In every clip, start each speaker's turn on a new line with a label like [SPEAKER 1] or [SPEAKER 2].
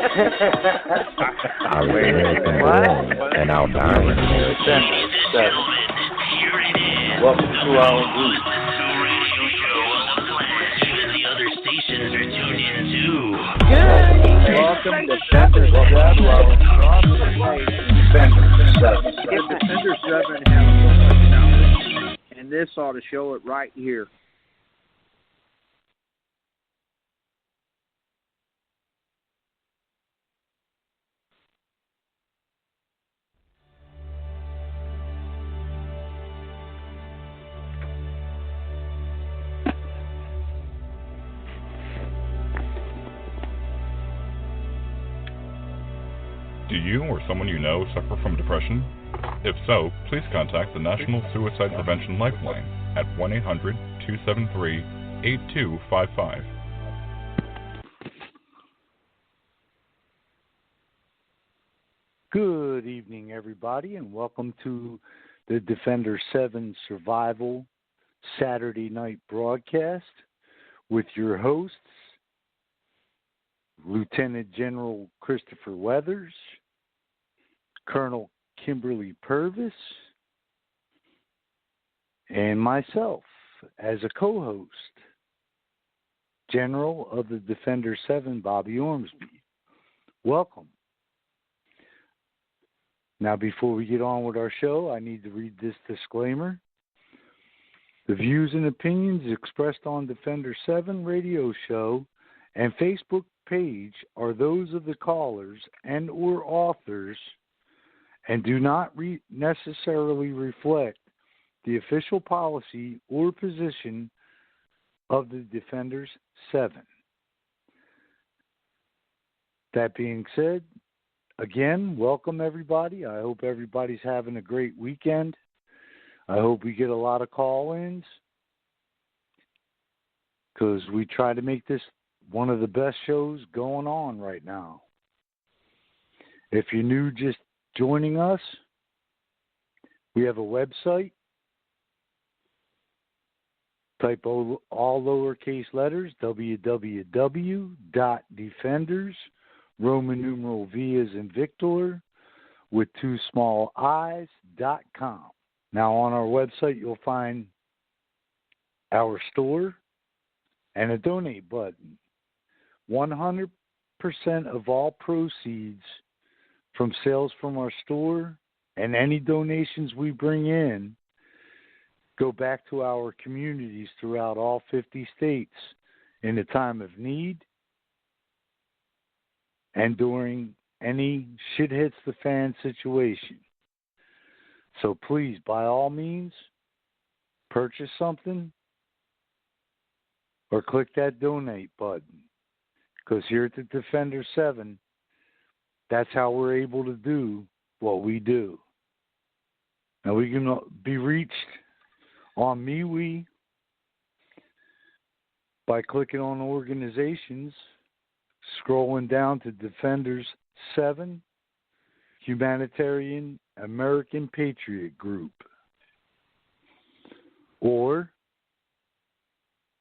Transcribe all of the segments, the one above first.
[SPEAKER 1] Our American born and our dying American.
[SPEAKER 2] Welcome to our group. Welcome to Defender 7. If Defender 7 has and this ought to show it right here.
[SPEAKER 3] Do you or someone you know suffer from depression? If so, please contact the National Suicide Prevention Lifeline at 1-800-273-8255.
[SPEAKER 4] Good evening, everybody, and welcome to the Defender 7 Survival Saturday night broadcast with your hosts, Lieutenant General Christopher Weathers, Colonel Kimberly Purvis, and myself as a co-host, General of the Defender 7, Bobby Ormsby. Welcome. Now, before we get on with our show, I need to read this disclaimer. The views and opinions expressed on Defender 7 radio show and Facebook page are those of the callers and or authors and do not necessarily reflect the official policy or position of the Defenders 7. That being said, again, welcome everybody. I hope everybody's having a great weekend. I hope we get a lot of call-ins because we try to make this one of the best shows going on right now. If you're new just joining us, we have a website. Type all lowercase letters, www.defenders, Roman numeral V as in Victor, with 2 small i's.com. Now on our website you'll find our store and a donate button. 100% of all proceeds from sales from our store and any donations we bring in go back to our communities throughout all 50 states in a time of need and during any shit hits the fan situation. So please, by all means, purchase something or click that donate button. Because here at the Defender 7, that's how we're able to do what we do. Now, we can be reached on MeWe by clicking on organizations, scrolling down to Defenders 7, Humanitarian American Patriot Group. Or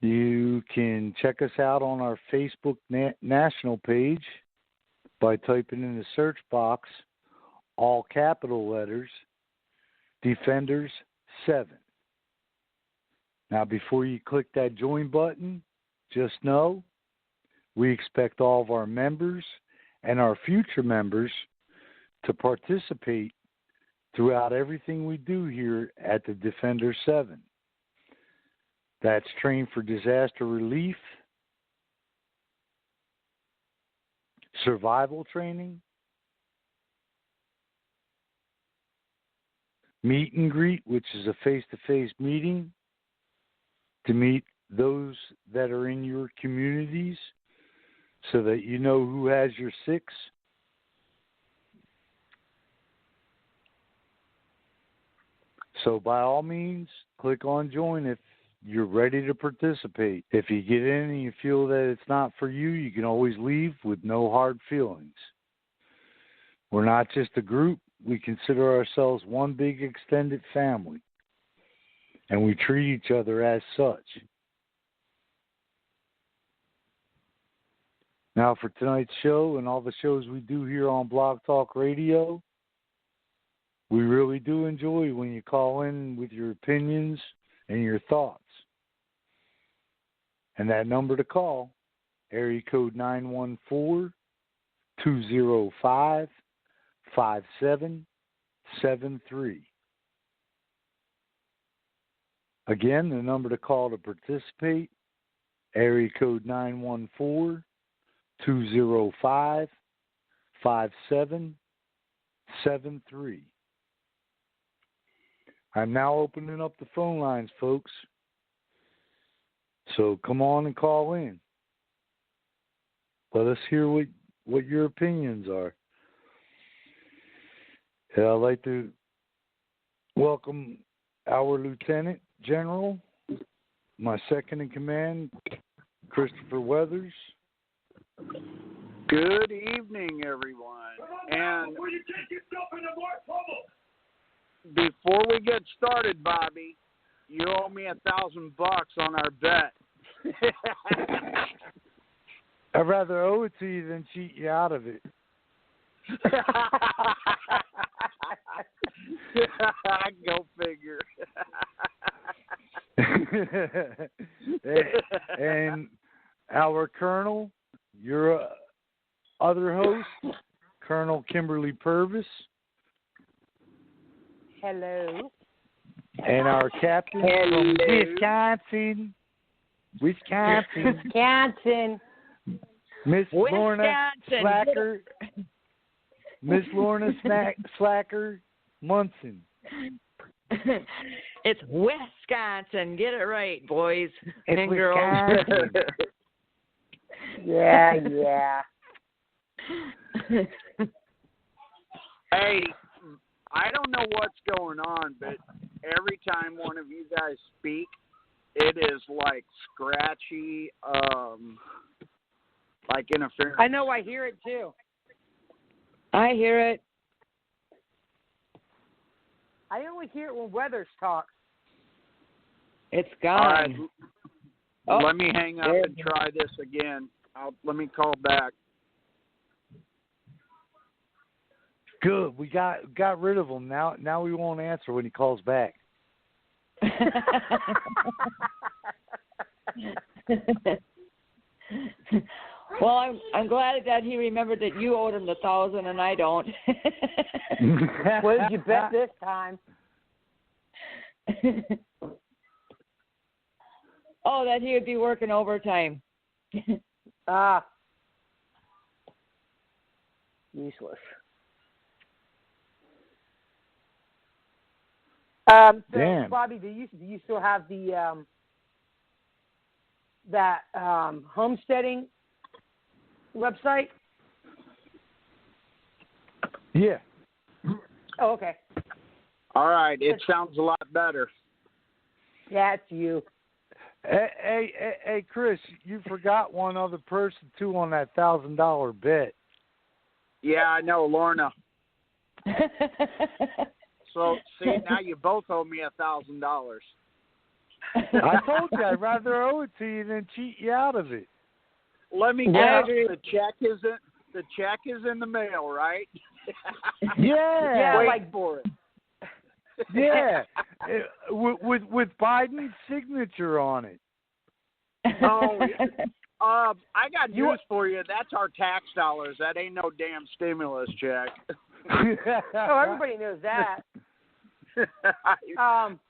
[SPEAKER 4] you can check us out on our Facebook national page by typing in the search box, all capital letters, Defenders 7. Now, before you click that join button, just know we expect all of our members and our future members to participate throughout everything we do here at the Defender 7. That's trained for disaster relief, survival training, meet and greet, which is a face-to-face meeting to meet those that are in your communities so that you know who has your 6. So by all means, click on join if you're ready to participate. If you get in and you feel that it's not for you, you can always leave with no hard feelings. We're not just a group. We consider ourselves one big extended family, and we treat each other as such. Now, for tonight's show and all the shows we do here on Blog Talk Radio, we really do enjoy when you call in with your opinions and your thoughts. And that number to call, area code 914-205-5773. Again, the number to call to participate, area code 914-205-5773. I'm now opening up the phone lines, folks. So come on and call in. Let us hear what your opinions are. And I'd like to welcome our Lieutenant General, my second in command, Christopher Weathers.
[SPEAKER 2] Good evening, everyone. And before we get started, Bobby, you owe me $1,000 on our bet.
[SPEAKER 4] I'd rather owe it to you than cheat you out of it.
[SPEAKER 2] Go figure.
[SPEAKER 4] And our Colonel, your other host, Colonel Kimberly Purvis.
[SPEAKER 5] Hello.
[SPEAKER 4] And our captain from Wisconsin.
[SPEAKER 5] Wisconsin.
[SPEAKER 4] Miss Lorna Slacker. Miss Lorna Slacker Munson.
[SPEAKER 6] It's Wisconsin. Get it right, boys and girls.
[SPEAKER 5] Yeah.
[SPEAKER 2] Hey, I don't know what's going on, but every time one of you guys speak, it is like scratchy, like interference.
[SPEAKER 5] I know, I hear it too.
[SPEAKER 6] I hear it.
[SPEAKER 5] I only hear it when Weathers talks.
[SPEAKER 6] It's
[SPEAKER 2] All right,
[SPEAKER 6] gone.
[SPEAKER 2] let me hang up and try this again. Let me call back.
[SPEAKER 4] Good. We got rid of him. Now we won't answer when he calls back.
[SPEAKER 6] Well, I'm glad that he remembered that you owed him the $1,000 and I don't.
[SPEAKER 5] What did you bet this time?
[SPEAKER 6] Oh, that he would be working overtime.
[SPEAKER 5] Useless. So,
[SPEAKER 4] Damn.
[SPEAKER 5] Bobby, do you still have the that homesteading website?
[SPEAKER 4] Yeah.
[SPEAKER 5] Oh, okay.
[SPEAKER 2] All right, it sounds a lot better.
[SPEAKER 5] Yeah, it's you.
[SPEAKER 4] Hey, Chris, you forgot one other person too on that $1,000 bet.
[SPEAKER 2] Yeah, I know, Lorna. So, see, now you both owe me $1,000.
[SPEAKER 4] I told you I'd rather owe it to you than cheat you out of it.
[SPEAKER 2] Let me guess, the check is in the mail, right?
[SPEAKER 4] Yeah.
[SPEAKER 5] Yeah,
[SPEAKER 2] Wait
[SPEAKER 5] like
[SPEAKER 2] for it.
[SPEAKER 4] Yeah, with Biden's signature on it.
[SPEAKER 2] Oh, I got news for you. That's our tax dollars. That ain't no damn stimulus check.
[SPEAKER 5] Oh, everybody knows that.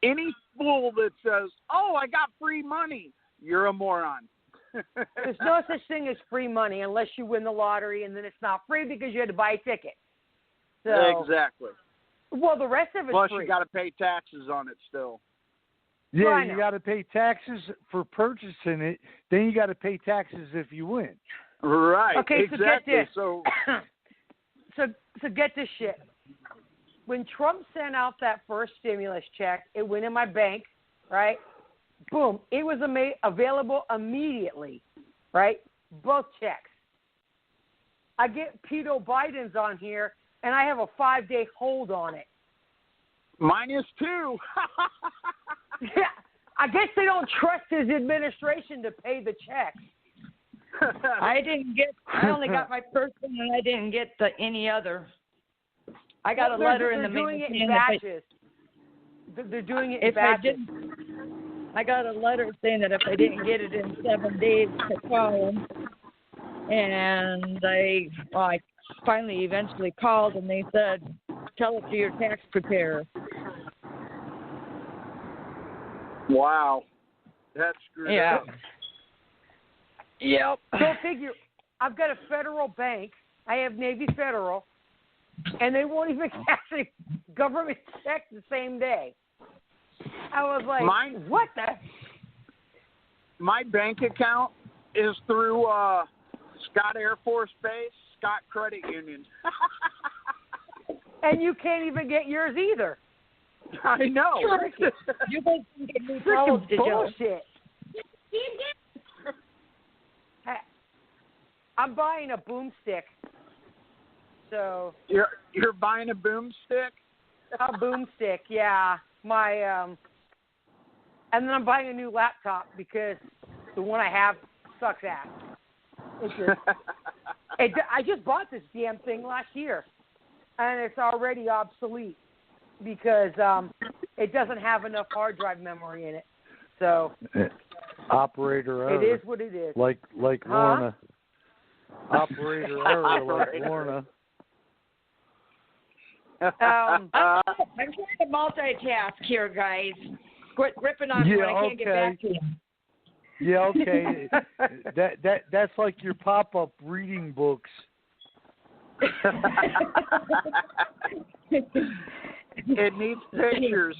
[SPEAKER 2] Any fool that says, "Oh, I got free money," you're a moron.
[SPEAKER 5] There's no such thing as free money unless you win the lottery, and then it's not free because you had to buy a ticket. So,
[SPEAKER 2] Exactly.
[SPEAKER 5] Well, the rest of it's
[SPEAKER 2] Plus,
[SPEAKER 5] free.
[SPEAKER 2] you got to pay taxes on it still.
[SPEAKER 4] Yeah,
[SPEAKER 5] Well, I
[SPEAKER 4] you
[SPEAKER 5] know.
[SPEAKER 4] got to pay taxes for purchasing it. Then you got to pay taxes if you win.
[SPEAKER 2] Right.
[SPEAKER 5] Okay,
[SPEAKER 2] exactly.
[SPEAKER 5] so get this.
[SPEAKER 2] So,
[SPEAKER 5] So get this shit. When Trump sent out that first stimulus check, it went in my bank, right? Boom. It was available immediately, right? Both checks. I get Pedo Biden's on here, and I have a 5-day hold on it.
[SPEAKER 2] -2.
[SPEAKER 5] Yeah, I guess they don't trust his administration to pay the checks.
[SPEAKER 6] I only got my first one, and I didn't get any other. I got a letter in the mail.
[SPEAKER 5] They're doing it in batches. They're doing it in batches.
[SPEAKER 6] I got a letter saying that if I didn't get it in 7 days, to call them. And I finally eventually called, and they said, tell it to your tax preparer.
[SPEAKER 2] Wow. That's screwed up.
[SPEAKER 6] Yep.
[SPEAKER 5] Go figure. I've got a federal bank. I have Navy Federal, and they won't even cash a government check the same day. I was like, what the?
[SPEAKER 2] My bank account is through Scott Air Force Base, Scott Credit Union.
[SPEAKER 5] And you can't even get yours either.
[SPEAKER 2] I know.
[SPEAKER 5] You think you get new towels, bullshit. I'm buying a boomstick. So
[SPEAKER 2] you're buying a boomstick?
[SPEAKER 5] A boomstick, yeah. And then I'm buying a new laptop because the one I have sucks ass. I just bought this damn thing last year, and it's already obsolete because it doesn't have enough hard drive memory in it. So
[SPEAKER 4] operator error.
[SPEAKER 5] It is what it is.
[SPEAKER 4] Like Lorna. Operator error like Lorna.
[SPEAKER 6] I'm trying to multitask here, guys. Quit ripping on me when I can't get back to you.
[SPEAKER 4] Yeah, okay. That's like your pop-up reading books.
[SPEAKER 2] It needs pictures.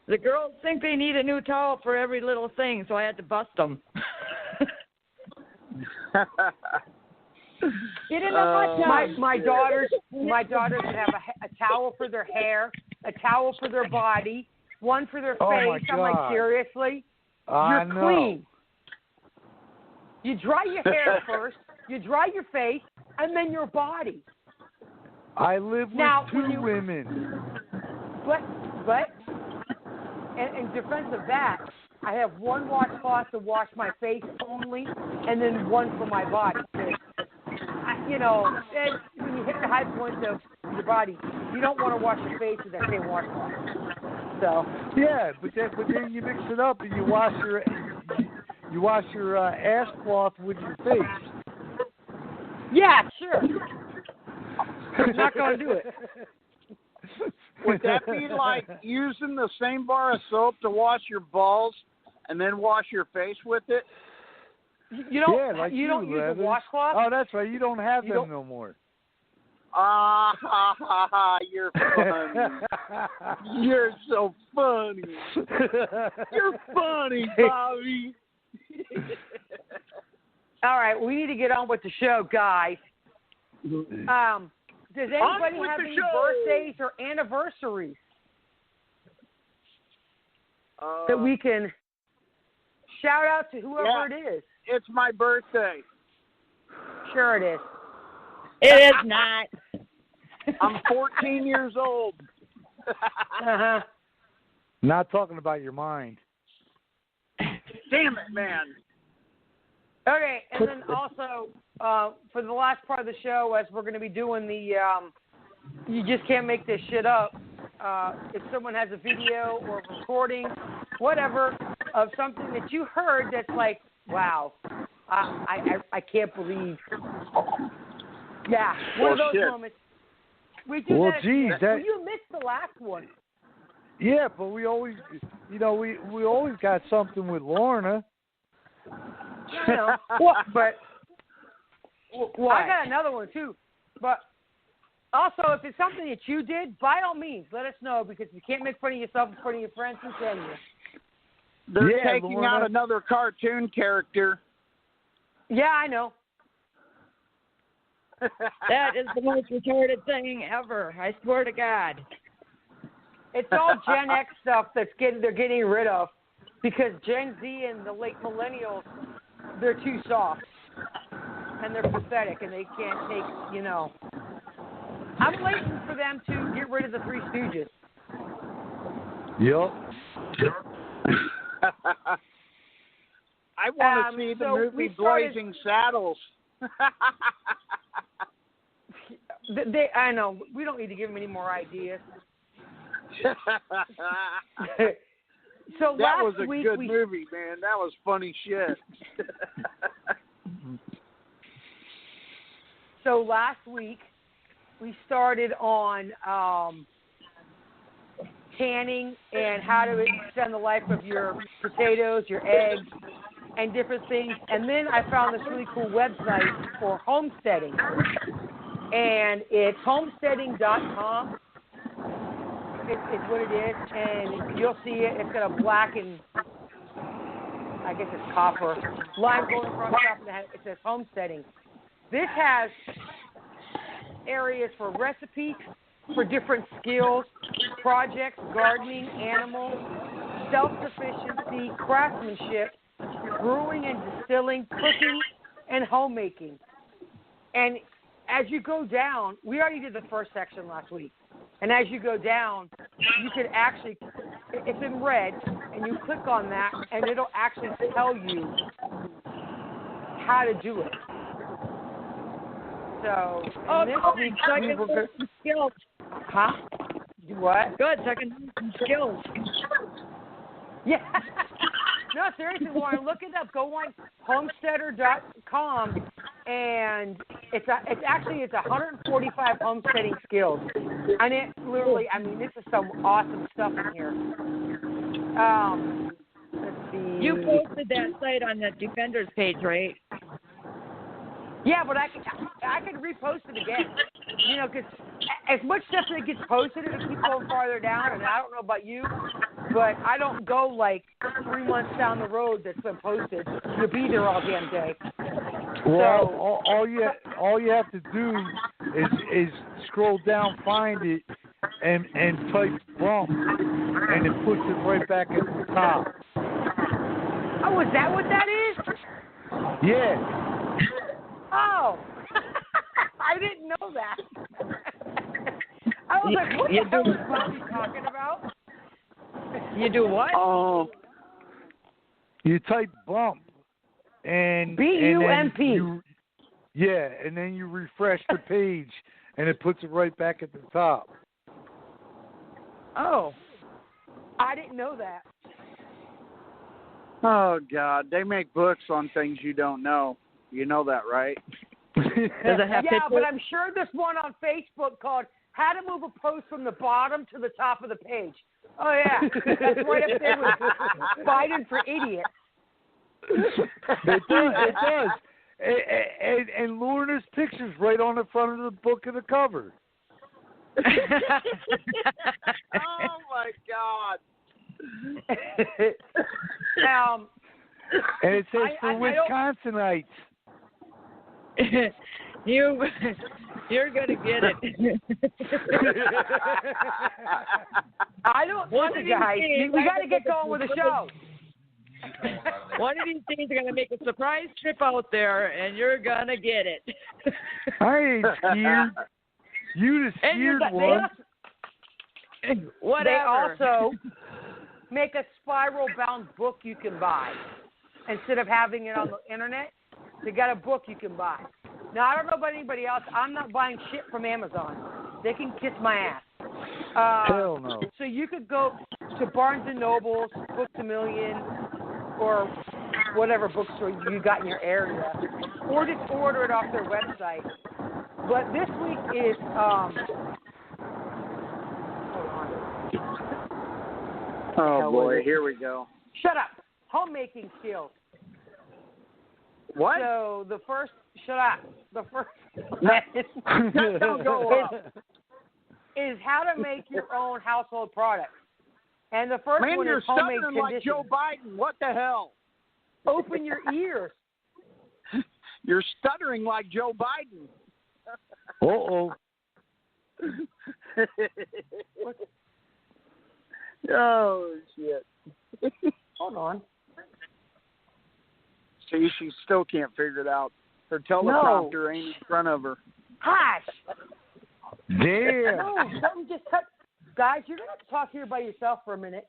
[SPEAKER 6] The girls think they need a new towel for every little thing, so I had to bust them. Get in the hot tub.
[SPEAKER 5] My daughters have a towel for their hair, a towel for their body, one for their face. I'm like, seriously? You're clean. You dry your hair first, you dry your face, and then your body.
[SPEAKER 4] I live with two women.
[SPEAKER 5] But in defense of that, I have one washcloth to wash my face only, and then one for my body. You know, when you hit the high point of your body, you don't want to wash your face with that same washcloth. So
[SPEAKER 4] yeah, but then you mix it up and you wash your ass cloth with your face.
[SPEAKER 5] Yeah, sure. I'm not going to do it.
[SPEAKER 2] Would that be like using the same bar of soap to wash your balls and then wash your face with it?
[SPEAKER 5] You don't use a washcloth?
[SPEAKER 4] Oh, that's right. You don't have them no more.
[SPEAKER 2] You're funny. You're so funny. You're funny, Bobby.
[SPEAKER 5] All right, we need to get on with the show, guys. Does anybody have any birthdays or anniversaries that we can shout out to whoever it is?
[SPEAKER 2] It's my birthday.
[SPEAKER 5] Sure it is.
[SPEAKER 6] It is not.
[SPEAKER 2] I'm 14 years old.
[SPEAKER 5] Uh-huh.
[SPEAKER 4] Not talking about your mind.
[SPEAKER 2] Damn it, man.
[SPEAKER 5] Okay, and then also, for the last part of the show, as we're going to be doing the you just can't make this shit up, if someone has a video or a recording, whatever, of something that you heard that's like, wow, I can't believe. Yeah, one of those moments. We do that. You missed the last one.
[SPEAKER 4] Yeah, but we always, we always got something with Lorna.
[SPEAKER 5] I know, but I got another one too. But also, if it's something that you did, by all means, let us know, because you can't make fun of yourself in front of your friends and family.
[SPEAKER 2] They're taking out another cartoon character.
[SPEAKER 5] Yeah, I know.
[SPEAKER 6] That is the most retarded thing ever. I swear to God.
[SPEAKER 5] It's all Gen X stuff they're getting rid of, because Gen Z and the late millennials, they're too soft and they're pathetic and they can't take, I'm waiting for them to get rid of the Three Stooges.
[SPEAKER 4] Yep.
[SPEAKER 2] I want to see the
[SPEAKER 5] so
[SPEAKER 2] movie
[SPEAKER 5] we started-
[SPEAKER 2] Blazing Saddles.
[SPEAKER 5] I know. We don't need to give them any more ideas. So
[SPEAKER 2] that
[SPEAKER 5] last
[SPEAKER 2] was a
[SPEAKER 5] week
[SPEAKER 2] good movie, man. That was funny shit.
[SPEAKER 5] So last week we started on canning and how to extend the life of your potatoes, your eggs, and different things. And then I found this really cool website for homesteading. And it's homesteading.com. It's what it is. And you'll see it. It's got a black and, I guess it's copper, line going across the top of the head. It says homesteading. This has areas for recipes, for different skills, projects, gardening, animals, self-sufficiency, craftsmanship, brewing and distilling, cooking, and homemaking. And as you go down, we already did the first section last week. And as you go down, you can actually, it's in red, and you click on that, and it'll actually tell you how to do it. So, this week, we were good.
[SPEAKER 6] Skills.
[SPEAKER 5] Huh? Do what?
[SPEAKER 6] Good, so I can do some skills.
[SPEAKER 5] Yeah. No, seriously, Lauren, look it up. Go on homesteader.com, and it's 145 homesteading skills. And it literally, I mean, this is some awesome stuff in here. Let's see.
[SPEAKER 6] You posted that site on the Defenders page, right?
[SPEAKER 5] Yeah, but I could repost it again. You know, because as much stuff that gets posted, it'll keep going farther down. And I don't know about you, but I don't go like 3 months down the road that's been posted. You'll be there all damn day.
[SPEAKER 4] Well,
[SPEAKER 5] So,
[SPEAKER 4] all you have to do is scroll down, find it, and type bump, and it puts it right back at the top.
[SPEAKER 5] oh, is that what that is?
[SPEAKER 4] Yeah.
[SPEAKER 5] Oh, I didn't know that. I was like, what the hell is Bobby talking about?
[SPEAKER 6] You do what?
[SPEAKER 2] Oh,
[SPEAKER 4] You type bump, and
[SPEAKER 5] B-U-M-P.
[SPEAKER 4] And then you refresh the page, and it puts it right back at the top.
[SPEAKER 5] Oh, I didn't know that.
[SPEAKER 2] oh God! They make books on things you don't know. You know that, right?
[SPEAKER 6] Does it have
[SPEAKER 5] Yeah,
[SPEAKER 6] pictures?
[SPEAKER 5] but I'm sure there's one on Facebook called How to Move a Post from the Bottom to the Top of the Page. Oh, yeah. That's right up there with Biden for Idiots.
[SPEAKER 4] It does. And Lorna's picture's right on the front of the book of the cover.
[SPEAKER 2] Oh my God!
[SPEAKER 4] And it says for
[SPEAKER 5] I
[SPEAKER 4] Wisconsinites.
[SPEAKER 6] You're gonna get it.
[SPEAKER 5] I don't want you guys. We got to get going with the show.
[SPEAKER 6] One of these days, they're gonna make a surprise trip out there, and you're gonna get it.
[SPEAKER 4] I ain't scared. You the scared one.
[SPEAKER 6] Whatever.
[SPEAKER 5] They also make a spiral-bound book you can buy. Instead of having it on the internet, they got a book you can buy. Now, I don't know about anybody else. I'm not buying shit from Amazon. They can kiss my ass.
[SPEAKER 4] Hell no.
[SPEAKER 5] So you could go to Barnes & Noble's, Books A Million, or whatever bookstore you got in your area, or just order it off their website. But this week is, hold on.
[SPEAKER 2] Oh boy, here we go.
[SPEAKER 5] Shut up. Homemaking skills.
[SPEAKER 2] What?
[SPEAKER 5] So the first, shut up. The first
[SPEAKER 2] Don't go up.
[SPEAKER 5] is how to make your own household products. And the first
[SPEAKER 2] Man,
[SPEAKER 5] one
[SPEAKER 2] you're
[SPEAKER 5] is homemade
[SPEAKER 2] stuttering like
[SPEAKER 5] conditions.
[SPEAKER 2] Joe Biden. What the hell?
[SPEAKER 5] Open your ears.
[SPEAKER 2] You're stuttering like Joe Biden.
[SPEAKER 4] Uh-oh.
[SPEAKER 2] Oh, shit.
[SPEAKER 5] Hold on.
[SPEAKER 2] See, she still can't figure it out. Her teleprompter ain't in front of her.
[SPEAKER 5] Hush.
[SPEAKER 4] Damn.
[SPEAKER 5] No, something just cut. Guys, you're going to have to talk here by yourself for a minute.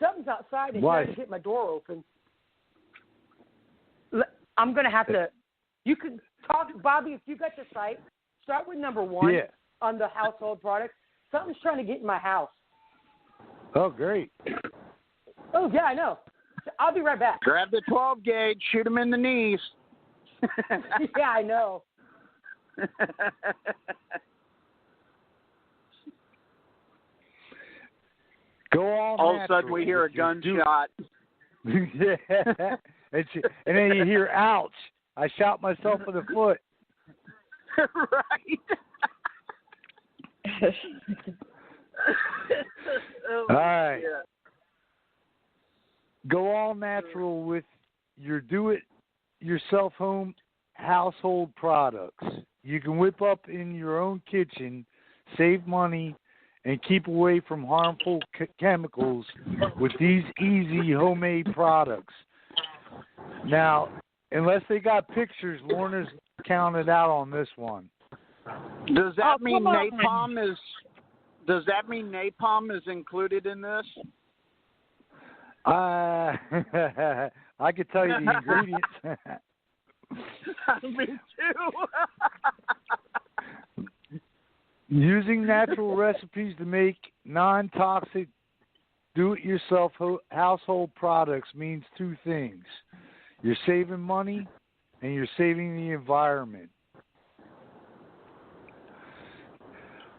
[SPEAKER 5] Something's outside and
[SPEAKER 4] Why?
[SPEAKER 5] trying to hit my door open. I'm going to have to. You could talk, Bobby, if you got the site, start with number 1 on the household products. Something's trying to get in my house.
[SPEAKER 4] Oh, great.
[SPEAKER 5] Oh, yeah, I know. I'll be right back.
[SPEAKER 2] Grab the 12 gauge, shoot him in the knees.
[SPEAKER 5] Yeah, I know.
[SPEAKER 4] Go all
[SPEAKER 2] of a sudden we hear a gunshot.
[SPEAKER 4] Yeah. And then you hear, ouch. I shot myself in the foot.
[SPEAKER 2] Right.
[SPEAKER 4] All right. Go all natural with your do-it-yourself home household products. You can whip up in your own kitchen, save money, and keep away from harmful chemicals with these easy homemade products. Now, unless they got pictures, Lorna's counted out on this one.
[SPEAKER 2] Does that mean napalm is? Does that mean napalm is included in this?
[SPEAKER 4] I could tell you the ingredients.
[SPEAKER 2] Me too.
[SPEAKER 4] Using natural recipes to make non-toxic do-it-yourself household products means 2 things. You're saving money and you're saving the environment.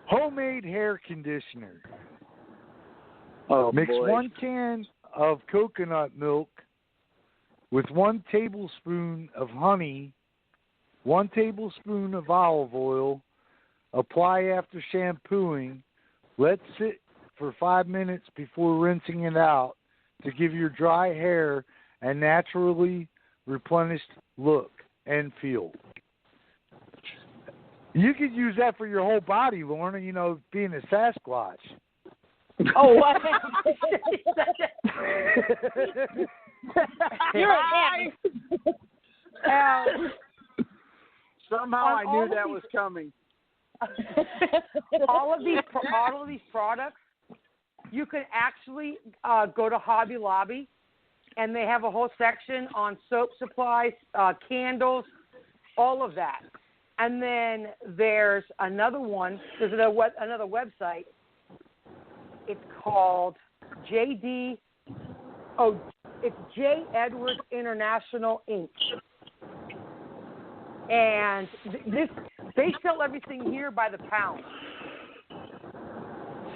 [SPEAKER 4] Homemade hair conditioner.
[SPEAKER 2] Oh,
[SPEAKER 4] Mix
[SPEAKER 2] boy.
[SPEAKER 4] 1 can of coconut milk with 1 tablespoon of honey, 1 tablespoon of olive oil. Apply after shampooing. Let sit for 5 minutes before rinsing it out to give your dry hair a naturally replenished look and feel. You could use that for your whole body, Lorna, being a Sasquatch.
[SPEAKER 5] Oh, what?
[SPEAKER 6] You're a man.
[SPEAKER 2] Somehow I knew that was coming.
[SPEAKER 5] all of these products, you can actually go to Hobby Lobby, and they have a whole section on soap supplies, candles, all of that. And then there's another one. There's another website. It's called JD. Oh, it's J. Edwards International Inc. And they sell everything here by the pound.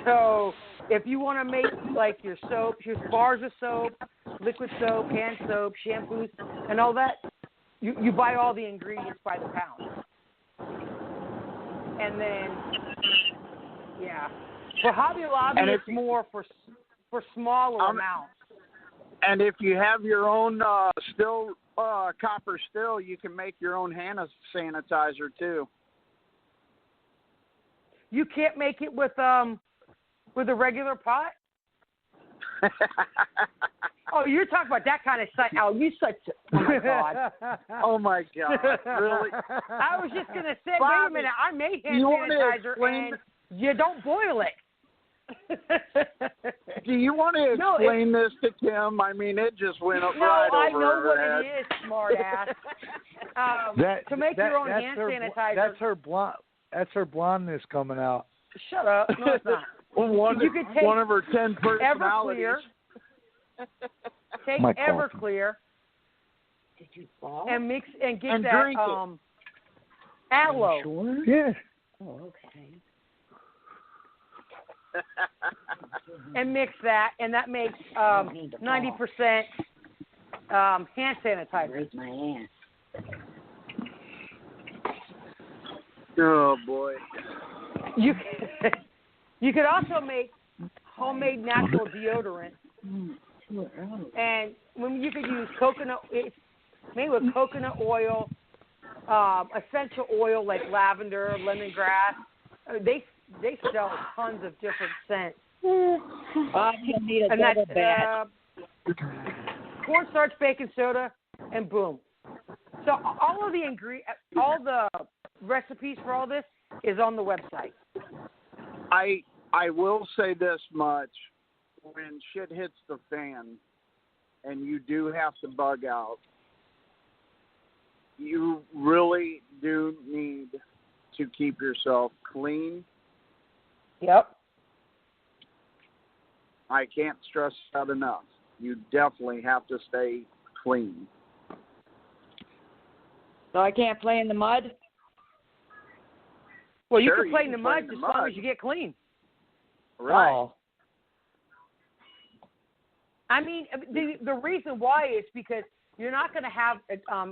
[SPEAKER 5] So if you want to make like your soaps, your bars of soap, liquid soap, hand soap, shampoos, and all that, you buy all the ingredients by the pound. And then, yeah, for Hobby Lobby, it's more for smaller amounts.
[SPEAKER 2] And if you have your own copper still, you can make your own hand sanitizer too.
[SPEAKER 5] You can't make it with a regular pot? Oh, you're talking about that kind of site. Oh, you such. Oh my God.
[SPEAKER 2] Oh my God. Really?
[SPEAKER 5] I was just gonna say,
[SPEAKER 2] Bobby,
[SPEAKER 5] wait a minute. I made hand sanitizer, and you don't boil it.
[SPEAKER 2] Do you want to explain this to Kim? I mean, it just went up right over
[SPEAKER 5] I know
[SPEAKER 2] her
[SPEAKER 5] what
[SPEAKER 2] head.
[SPEAKER 5] it is, smart ass. To make your own hand sanitizer.
[SPEAKER 4] That's her blondness coming out.
[SPEAKER 5] Shut up. No, it's not.
[SPEAKER 2] One of her 10 personalities.
[SPEAKER 5] Everclear. Take Everclear.
[SPEAKER 6] Did you fall?
[SPEAKER 5] And mix and get
[SPEAKER 2] and
[SPEAKER 5] that
[SPEAKER 2] drink
[SPEAKER 5] aloe.
[SPEAKER 6] Sure?
[SPEAKER 4] Yeah.
[SPEAKER 6] Oh, okay.
[SPEAKER 5] And mix that, and that makes 90% hand sanitizer.
[SPEAKER 6] Raise my ass.
[SPEAKER 2] Oh boy.
[SPEAKER 5] You could also make homemade natural deodorant. And when you could use coconut, it's made with coconut oil, essential oil like lavender, lemongrass. They sell tons of different scents.
[SPEAKER 6] I need a double batch.
[SPEAKER 5] Cornstarch, baking soda, and boom. So all the recipes for all this is on the website.
[SPEAKER 2] I will say this much: when shit hits the fan, and you do have to bug out, you really do need to keep yourself clean.
[SPEAKER 5] Yep.
[SPEAKER 2] I can't stress that enough. You definitely have to stay clean.
[SPEAKER 6] So I can't play in the mud?
[SPEAKER 5] Well, you
[SPEAKER 2] Sure,
[SPEAKER 5] can play in the mud just as long as you get clean.
[SPEAKER 2] Right.
[SPEAKER 6] Oh.
[SPEAKER 5] I mean, the reason why is because you're not going to have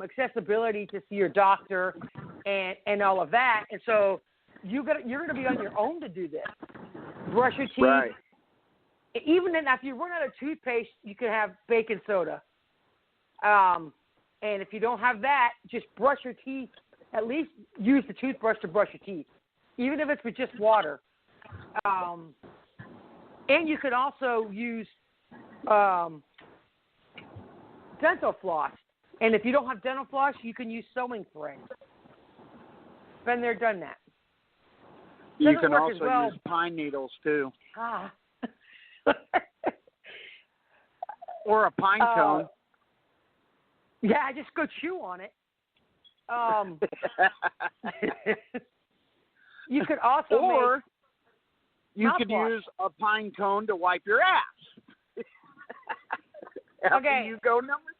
[SPEAKER 5] accessibility to see your doctor and all of that, and so you're going to be on your own to do this. Brush your teeth.
[SPEAKER 2] Right.
[SPEAKER 5] Even then, if you run out of toothpaste, you can have baking soda. And if you don't have that, just brush your teeth. At least use the toothbrush to brush your teeth, even if it's with just water. And you can also use dental floss. And if you don't have dental floss, you can use sewing thread. Been there, done that.
[SPEAKER 2] You
[SPEAKER 5] Doesn't
[SPEAKER 2] can
[SPEAKER 5] work as
[SPEAKER 2] also
[SPEAKER 5] well.
[SPEAKER 2] use pine needles, too. Or a pine cone.
[SPEAKER 5] Yeah, just go chew on it. You could also
[SPEAKER 2] or you
[SPEAKER 5] mouthwash.
[SPEAKER 2] could use a pine cone to wipe your ass. After you go number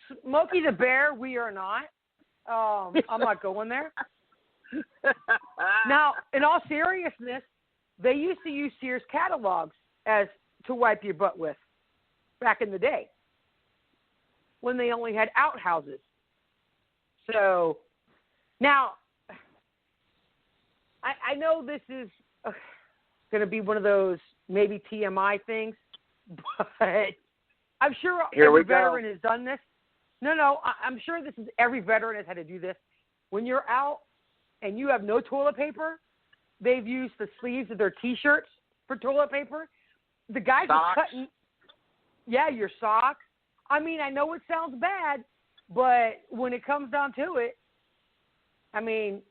[SPEAKER 2] 2.
[SPEAKER 5] Smokey the Bear, we are not. I'm not going there. Now, in all seriousness, they used to use Sears catalogs as to wipe your butt with back in the day when they only had outhouses. So now, I know this is going to be one of those maybe TMI things, but I'm sure every veteran has done this. No, I'm sure this is every veteran has had to do this. When you're out and you have no toilet paper, they've used the sleeves of their T-shirts for toilet paper. The guys are cutting, your socks. I mean, I know it sounds bad, but when it comes down to it, I mean,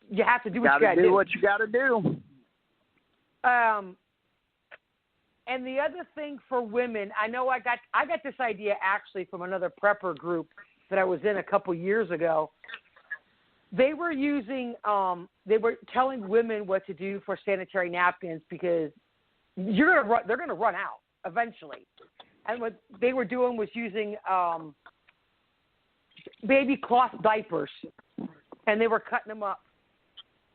[SPEAKER 5] you have to do what you got to do.
[SPEAKER 2] What you got to do.
[SPEAKER 5] And the other thing for women, I know I got this idea actually from another prepper group that I was in a couple years ago. They were they were telling women what to do for sanitary napkins because they're going to run out eventually. And what they were doing was using baby cloth diapers, and they were cutting them up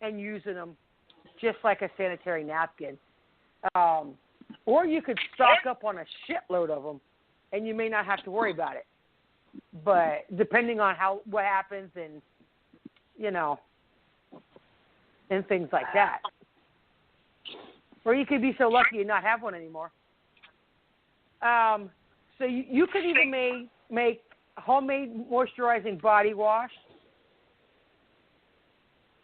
[SPEAKER 5] and using them just like a sanitary napkin. Or you could stock up on a shitload of them, and you may not have to worry about it. But depending on what happens and, and things like that. Or you could be so lucky and not have one anymore. So you could even make homemade moisturizing body wash.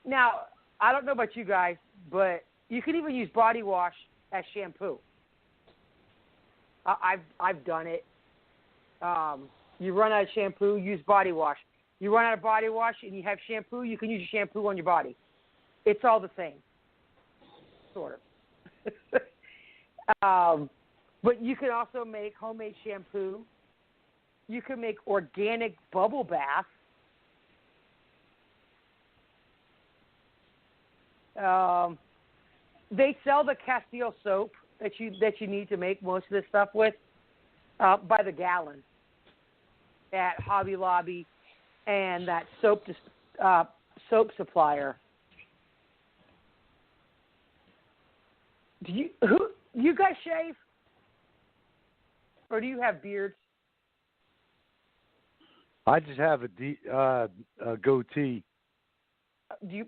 [SPEAKER 5] Now, I don't know about you guys, but you could even use body wash as shampoo. I've done it. You run out of shampoo, use body wash. You run out of body wash and you have shampoo, you can use your shampoo on your body. It's all the same, sort of. But you can also make homemade shampoo. You can make organic bubble bath. They sell the Castile soap that you need to make most of this stuff with by the gallon at Hobby Lobby and that soap supplier. Do you guys shave, or do you have beards?
[SPEAKER 4] I just have a goatee.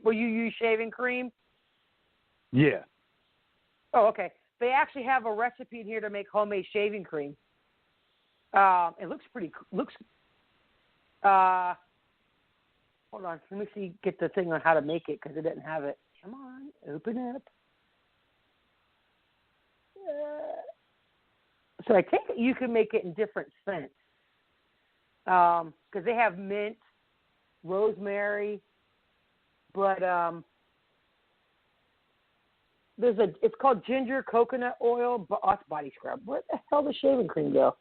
[SPEAKER 5] Will you use shaving cream?
[SPEAKER 4] Yeah.
[SPEAKER 5] Oh, okay. They actually have a recipe in here to make homemade shaving cream. It looks pretty. Hold on. Let me get the thing on how to make it because it didn't have it. Come on, open up. So I think you can make it in different scents because they have mint, rosemary, but it's called ginger coconut oil body scrub. Where the hell does shaving cream go?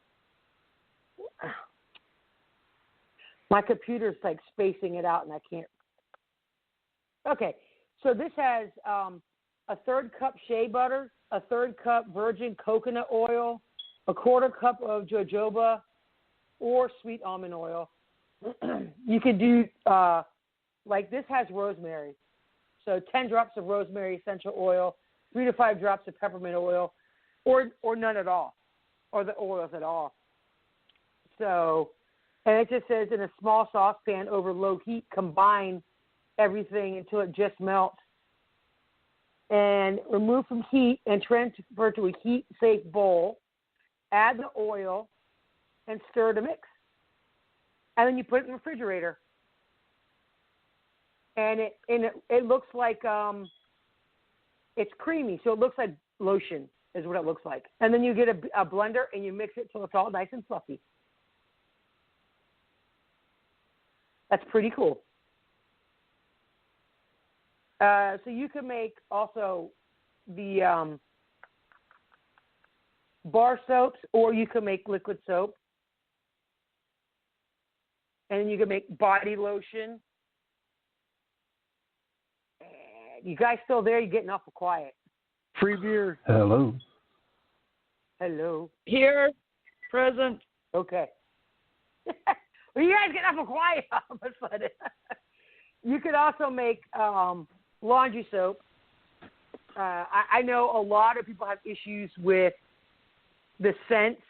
[SPEAKER 5] My computer's like spacing it out, and I can't. Okay, so this has a third cup shea butter, a third cup virgin coconut oil, a quarter cup of jojoba or sweet almond oil. You could do, like this has rosemary. So 10 drops of rosemary essential oil, 3 to 5 drops of peppermint oil, or none at all, or the oils at all. So, and it just says in a small saucepan over low heat, combine everything until it just melts. And remove from heat and transfer to a heat-safe bowl. Add the oil and stir to mix. And then you put it in the refrigerator. And it looks like it's creamy, so it looks like lotion is what it looks like. And then you get a blender and you mix it till it's all nice and fluffy. That's pretty cool. So you can make also the bar soaps, or you can make liquid soap. And you can make body lotion. You guys still there? You're getting awful quiet.
[SPEAKER 4] Free beer.
[SPEAKER 1] Hello.
[SPEAKER 5] Hello.
[SPEAKER 6] Here, present.
[SPEAKER 5] Okay. Well, you guys get awful quiet all of a sudden. You could also make laundry soap. I know a lot of people have issues with the scents.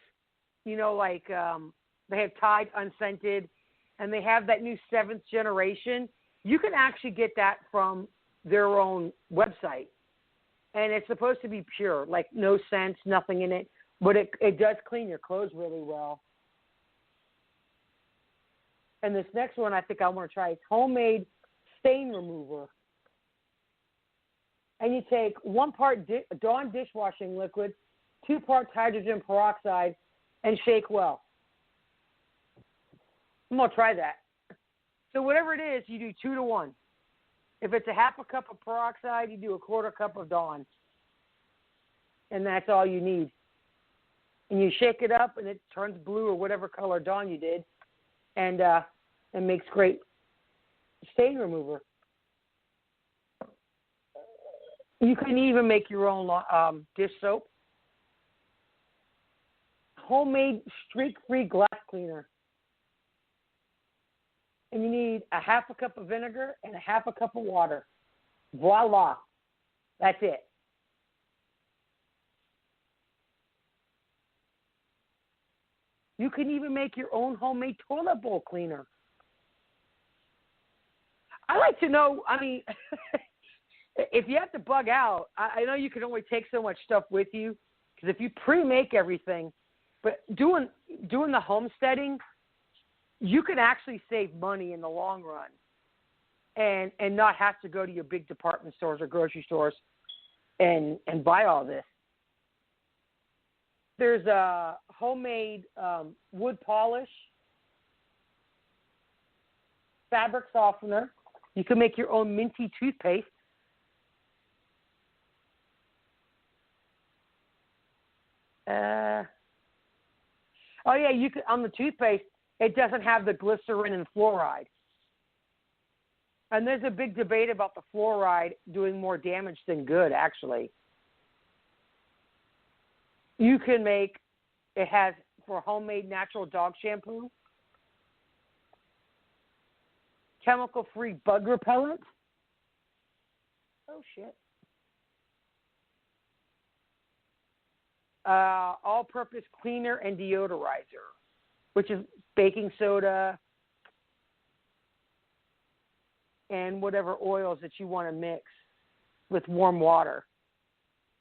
[SPEAKER 5] You know, like they have Tide unscented, and they have that new 7th generation. You can actually get that from their own website. And it's supposed to be pure, like no scents, nothing in it. But it does clean your clothes really well. And this next one I think I want to try is homemade stain remover. And you take 1 part Dawn dishwashing liquid, 2 parts hydrogen peroxide, and shake well. I'm going to try that. So whatever it is, you do 2 to 1. If it's a half a cup of peroxide, you do a quarter cup of Dawn. And that's all you need. And you shake it up, and it turns blue or whatever color Dawn you did. And it makes great stain remover. You can even make your own dish soap. Homemade streak-free glass cleaner. And you need a half a cup of vinegar and a half a cup of water. Voila. That's it. You can even make your own homemade toilet bowl cleaner. I like to know, I mean, if you have to bug out, I know you can only take so much stuff with you, because if you pre-make everything, but doing the homesteading, you can actually save money in the long run and not have to go to your big department stores or grocery stores and buy all this. There's a homemade wood polish, fabric softener. You can make your own minty toothpaste. Oh yeah, you can, on the toothpaste, it doesn't have the glycerin and fluoride. And there's a big debate about the fluoride doing more damage than good, actually. You can make, it has for homemade natural dog shampoo, chemical-free bug repellent. Oh, shit. All-purpose cleaner and deodorizer, which is baking soda and whatever oils that you want to mix with warm water.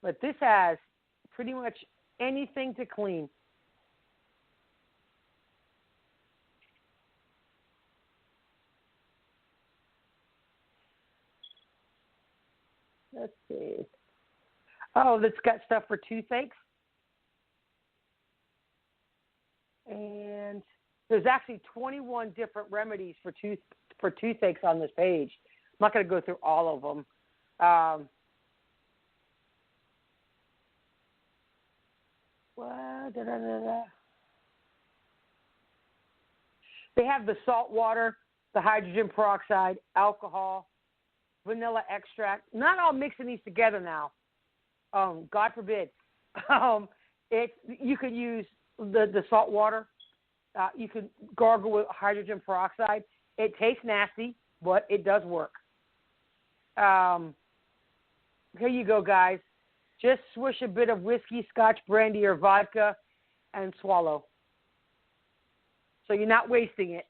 [SPEAKER 5] But this has pretty much anything to clean. Let's see. Oh, that's got stuff for toothaches. And there's actually 21 different remedies for toothaches on this page. I'm not going to go through all of them. They have the salt water, the hydrogen peroxide, alcohol, vanilla extract. Not all mixing these together now. God forbid. You could use the salt water. You could gargle with hydrogen peroxide. It tastes nasty, but it does work. Here you go, guys. Just swish a bit of whiskey, scotch, brandy, or vodka and swallow. So you're not wasting it.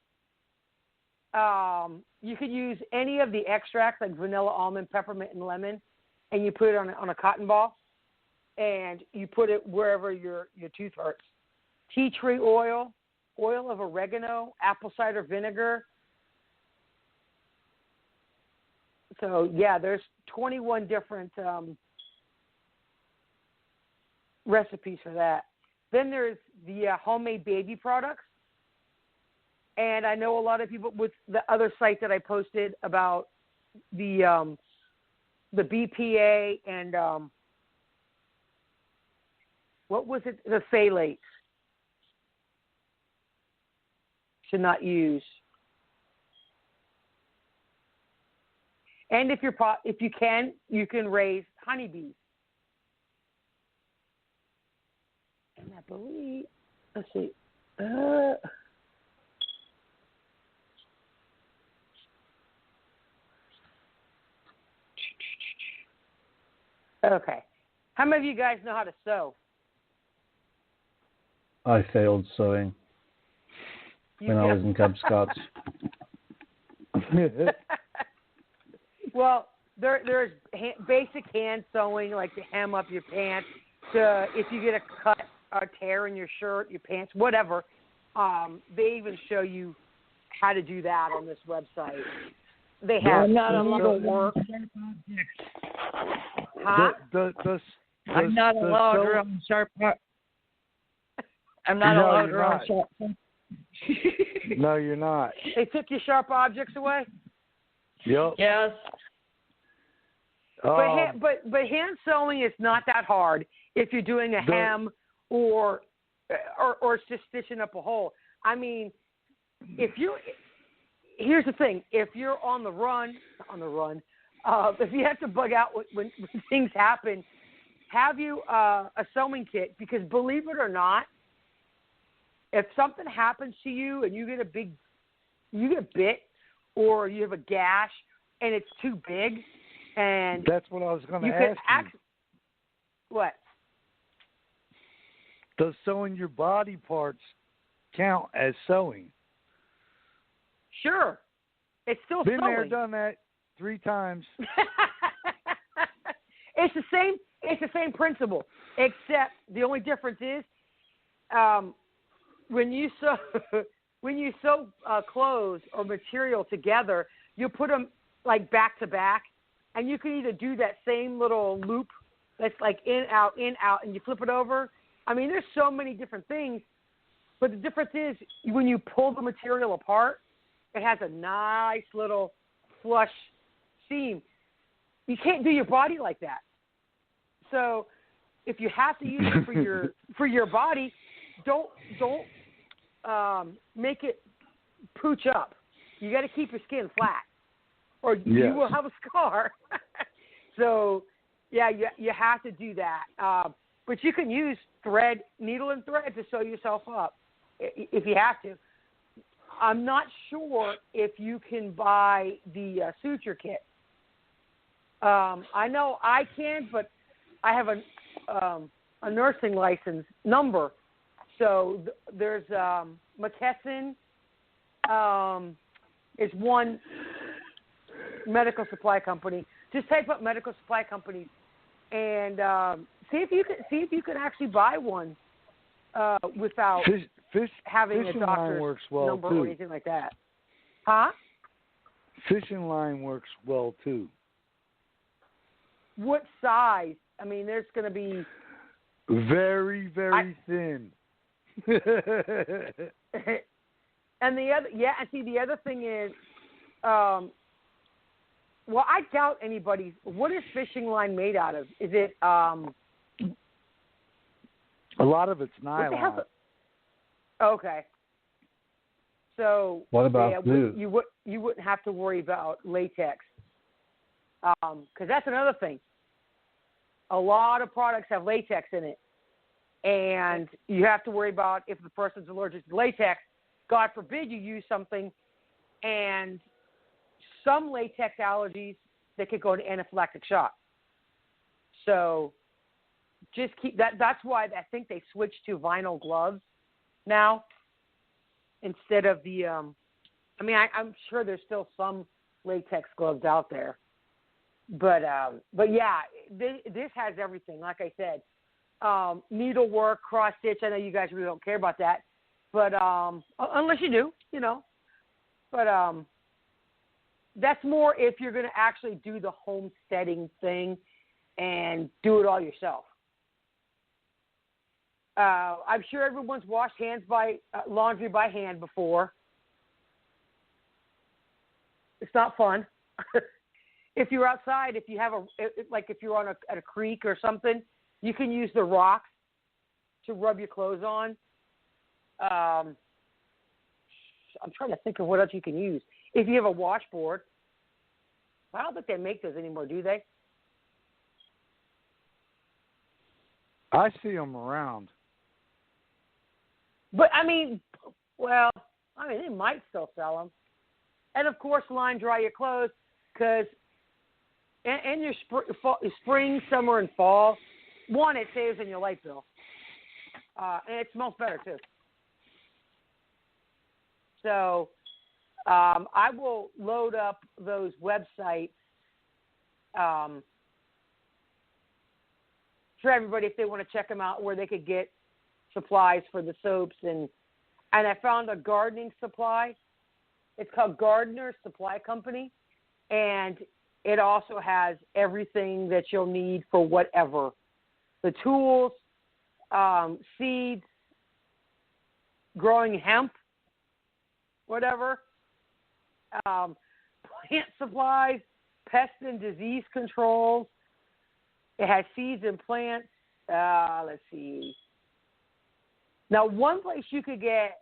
[SPEAKER 5] You could use any of the extracts like vanilla, almond, peppermint, and lemon, and you put it on a cotton ball, and you put it wherever your tooth hurts. Tea tree oil, oil of oregano, apple cider vinegar. So, yeah, there's 21 different recipes for that. Then there's the homemade baby products. And I know a lot of people with the other site that I posted about the BPA and what was it? The phthalates to not use. And if you can raise honeybees. And I believe, let's see. Okay. How many of you guys know how to sew?
[SPEAKER 7] I failed sewing when I was in Cub Scouts.
[SPEAKER 5] Well, there's basic hand sewing, like to hem up your pants, to if you get a cut or tear in your shirt, your pants, whatever. They even show you how to do that on this website. They have needlework. Huh?
[SPEAKER 6] I'm not allowed around sharp. I'm not allowed around sharp.
[SPEAKER 4] No, you're not.
[SPEAKER 5] They took your sharp objects away?
[SPEAKER 4] Yep.
[SPEAKER 6] Yes.
[SPEAKER 5] But hand sewing is not that hard if you're doing a hem or just stitching up a hole. I mean, here's the thing: if you're on the run, if you have to bug out when things happen, have you a sewing kit, because believe it or not, if something happens to you and you get bit, or you have a gash and it's too big, and
[SPEAKER 4] that's what I was going to ask you.
[SPEAKER 5] What?
[SPEAKER 4] Does sewing your body parts count as sewing?
[SPEAKER 5] Sure. It's still
[SPEAKER 4] Been
[SPEAKER 5] sewing.
[SPEAKER 4] there, done that 3 times.
[SPEAKER 5] It's the same principle, except the only difference is when you sew clothes or material together, you put them like back to back, and you can either do that same little loop that's like in, out, and you flip it over. I mean, there's so many different things, but the difference is when you pull the material apart, it has a nice little flush seam. You can't do your body like that. So if you have to use it for your body, don't make it pooch up. You got to keep your skin flat, or you will have a scar. So, yeah, you have to do that. But you can use needle and thread to sew yourself up if you have to. I'm not sure if you can buy the suture kit. I know I can, but I have a nursing license number. So there's McKesson is one medical supply company. Just type up medical supply companies and see if you can actually buy one without having a doctor's number or anything like that. Huh?
[SPEAKER 4] Fishing line works well too.
[SPEAKER 5] What size? I mean, there's going to be
[SPEAKER 4] very, very thin.
[SPEAKER 5] And the other thing is, well, I doubt anybody's. What is fishing line made out of? Is it?
[SPEAKER 4] A lot of it's nylon.
[SPEAKER 5] Okay. So
[SPEAKER 7] What about glue?
[SPEAKER 5] You wouldn't have to worry about latex, because that's another thing. A lot of products have latex in it, and you have to worry about if the person's allergic to latex. God forbid you use something, and some latex allergies, they could go to anaphylactic shock. So just keep that. That's why I think they switched to vinyl gloves now instead of the. I'm sure there's still some latex gloves out there, but yeah, this has everything. Like I said, needlework, cross stitch. I know you guys really don't care about that, but unless you do, But that's more if you're going to actually do the homesteading thing and do it all yourself. I'm sure everyone's washed laundry by hand before. It's not fun. If you're outside, if you have if you're at a creek or something, you can use the rocks to rub your clothes on. I'm trying to think of what else you can use. If you have a washboard, I don't think they make those anymore, do they?
[SPEAKER 4] I see them around.
[SPEAKER 5] But they might still sell them. And of course, line dry your clothes, because in your spring, summer, and fall, one, it saves on your light bill, and it smells better too. So I will load up those websites for everybody if they want to check them out, where they could get supplies for the soaps. And I found a gardening supply. It's called Gardener's Supply Company, and it also has everything that you'll need for whatever. The tools, seeds, growing hemp, whatever, plant supplies, pest and disease controls. It has seeds and plants. Let's see. Now, one place you could get,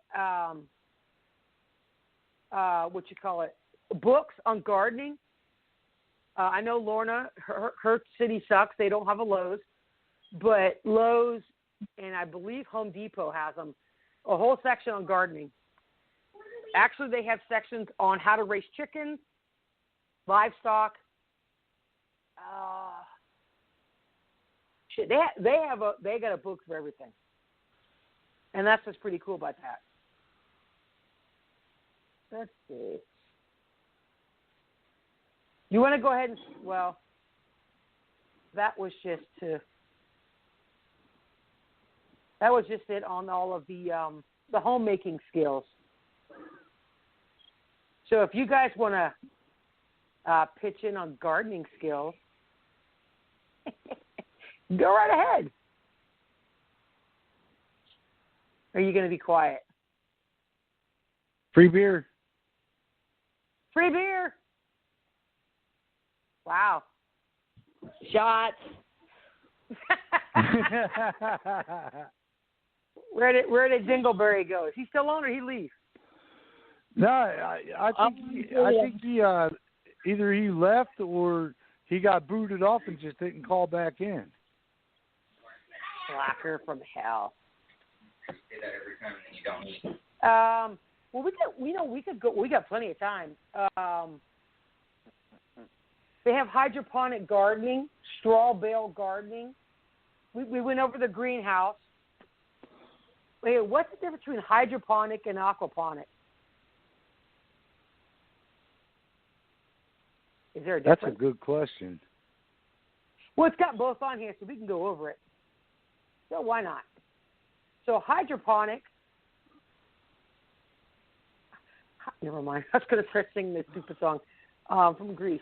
[SPEAKER 5] books on gardening. I know Lorna, her city sucks. They don't have a Lowe's. But Lowe's and I believe Home Depot has them, a whole section on gardening. Actually, they have sections on how to raise chickens, livestock. They got a book for everything, and that's what's pretty cool about that. Let's see. You want to go ahead and that was just it on all of the homemaking skills. So if you guys want to pitch in on gardening skills, go right ahead. Are you going to be quiet?
[SPEAKER 4] Free beer.
[SPEAKER 5] Free beer. Wow. Shots. Where did Dingleberry go? Is he still on, or he leave?
[SPEAKER 4] No, I think he either he left or he got booted off and just didn't call back in.
[SPEAKER 5] Slacker from hell.
[SPEAKER 8] Say that every time and you don't eat.
[SPEAKER 5] Well, we could go. We got plenty of time. They have hydroponic gardening, straw bale gardening. We went over the greenhouse. Wait, what's the difference between hydroponic and aquaponic? Is there a difference?
[SPEAKER 4] That's a good question.
[SPEAKER 5] Well, it's got both on here, so we can go over it. So why not? So hydroponic. Never mind. I was going to start singing this stupid song from Greece.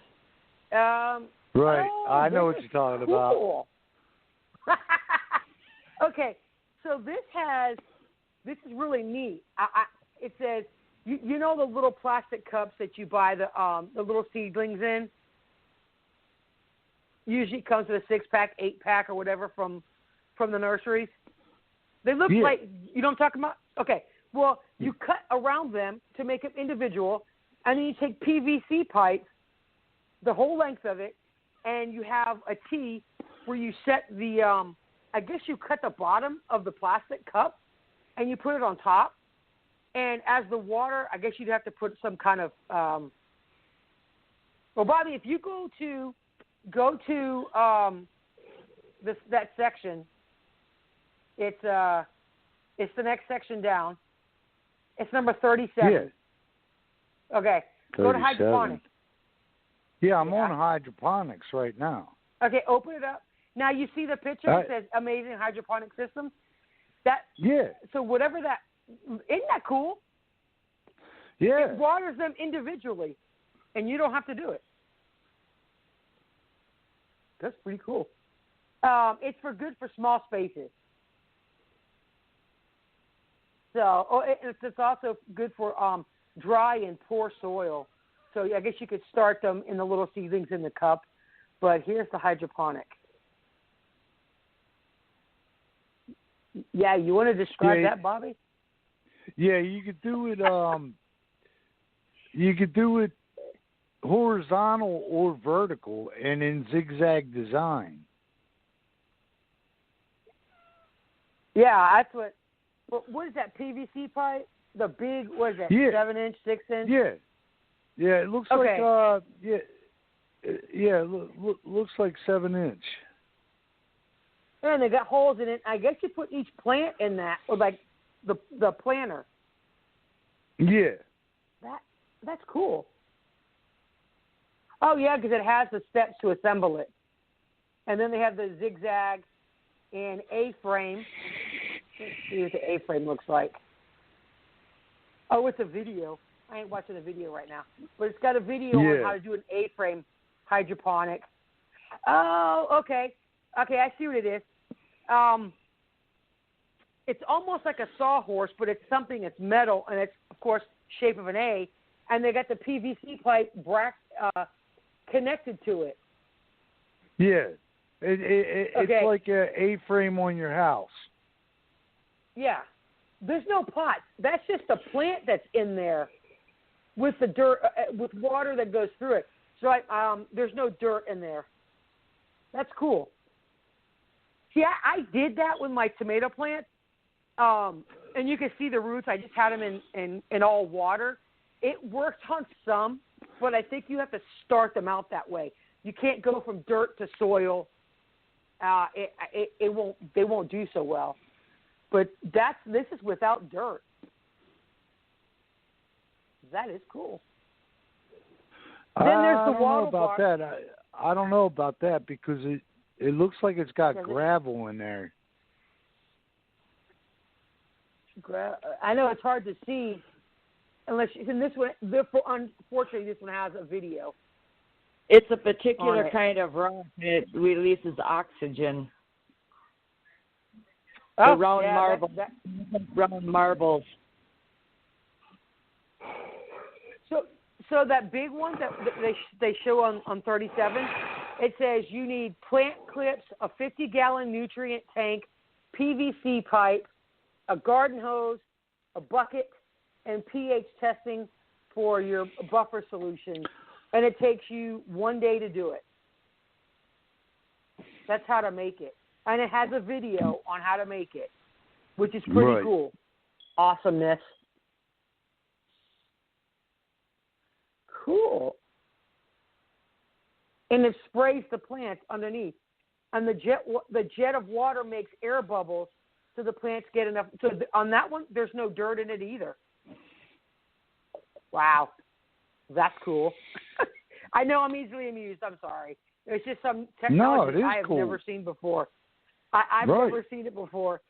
[SPEAKER 4] Right. I know what you're talking
[SPEAKER 5] cool. about. Okay. So this is really neat. It says, you know the little plastic cups that you buy the little seedlings in? Usually it comes with a 6-pack, 8-pack, or whatever from the nurseries. They look like, you know what I'm talking about? Okay. Well, you cut around them to make them individual, and then you take PVC pipes, the whole length of it, and you have a T where you set the, I guess you cut the bottom of the plastic cup, and you put it on top. And as the water, I guess you'd have to put some kind of, well, Bobby, if you go to that section, it's the next section down. It's number 37.
[SPEAKER 4] Yeah.
[SPEAKER 5] Okay.
[SPEAKER 4] 37.
[SPEAKER 5] Go to hydroponics.
[SPEAKER 4] Yeah, I'm on hydroponics right now.
[SPEAKER 5] Okay, open it up. Now you see the picture that says Amazing Hydroponic Systems? So whatever that, isn't that cool?
[SPEAKER 4] Yeah.
[SPEAKER 5] It waters them individually, and you don't have to do it. That's pretty cool. It's good for small spaces. So it's also good for dry and poor soil. So I guess you could start them in the little seedlings in the cup. But here's the hydroponic. Yeah, you want to describe that, Bobby?
[SPEAKER 4] Yeah, you could do it. You could do it horizontal or vertical, and in zigzag design.
[SPEAKER 5] Yeah, that's what. What is that PVC pipe? The big, what is that? 7-inch, 6-inch?
[SPEAKER 4] Yeah. Yeah, it looks like looks like 7-inch.
[SPEAKER 5] And they got holes in it. I guess you put each plant in that, or like the planter.
[SPEAKER 4] Yeah.
[SPEAKER 5] That's cool. Oh yeah, because it has the steps to assemble it, and then they have the zigzag and A-frame. Let's see what the A-frame looks like. Oh, it's a video. I ain't watching the video right now, but it's got a video on how to do an A-frame hydroponic. Oh, okay. Okay, I see what it is. It's almost like a sawhorse, but it's something that's metal, and it's, of course, shape of an A, and they got the PVC pipe connected to it.
[SPEAKER 4] Yeah. It's like an A-frame on your house.
[SPEAKER 5] Yeah. There's no pots. That's just a plant that's in there with the dirt, with water that goes through it. So there's no dirt in there. That's cool. See, I did that with my tomato plant, and you can see the roots. I just had them in all water. It worked on some, but I think you have to start them out that way. You can't go from dirt to soil. They won't do so well. But this is without dirt. That is cool. Then there's the water bar.
[SPEAKER 4] I don't know about that because it looks like it's got gravel in there.
[SPEAKER 5] I know it's hard to see unless in this one. Unfortunately, this one has a video.
[SPEAKER 6] It's a particular kind of rock that releases oxygen. The round marble. Round marbles.
[SPEAKER 5] So that big one that they show on 37, it says you need plant clips, a 50-gallon nutrient tank, PVC pipe, a garden hose, a bucket, and pH testing for your buffer solution. And it takes you 1 day to do it. That's how to make it. And it has a video on how to make it, which is pretty cool. Awesomeness. Cool. And it sprays the plants underneath. And the jet of water makes air bubbles so the plants get enough. So on that one, there's no dirt in it either. Wow. That's cool. I know I'm easily amused. I'm sorry. It's just some technology I have never seen before. I've never seen it before.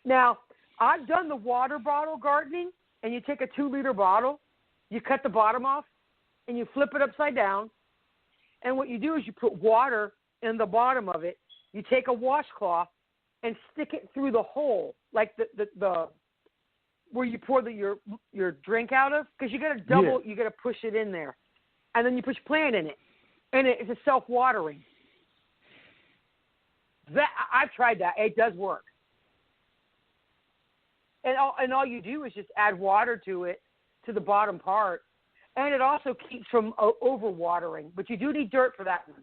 [SPEAKER 5] Now, I've done the water bottle gardening, and you take a 2-liter bottle, you cut the bottom off, and you flip it upside down. And what you do is you put water in the bottom of it. You take a washcloth and stick it through the hole, like the where you pour your drink out of, because you got to you got to push it in there, and then you push plant in it, and it's a self-watering. That I've tried that; it does work. and all you do is just add water to it, to the bottom part, and it also keeps from overwatering. But you do need dirt for that one.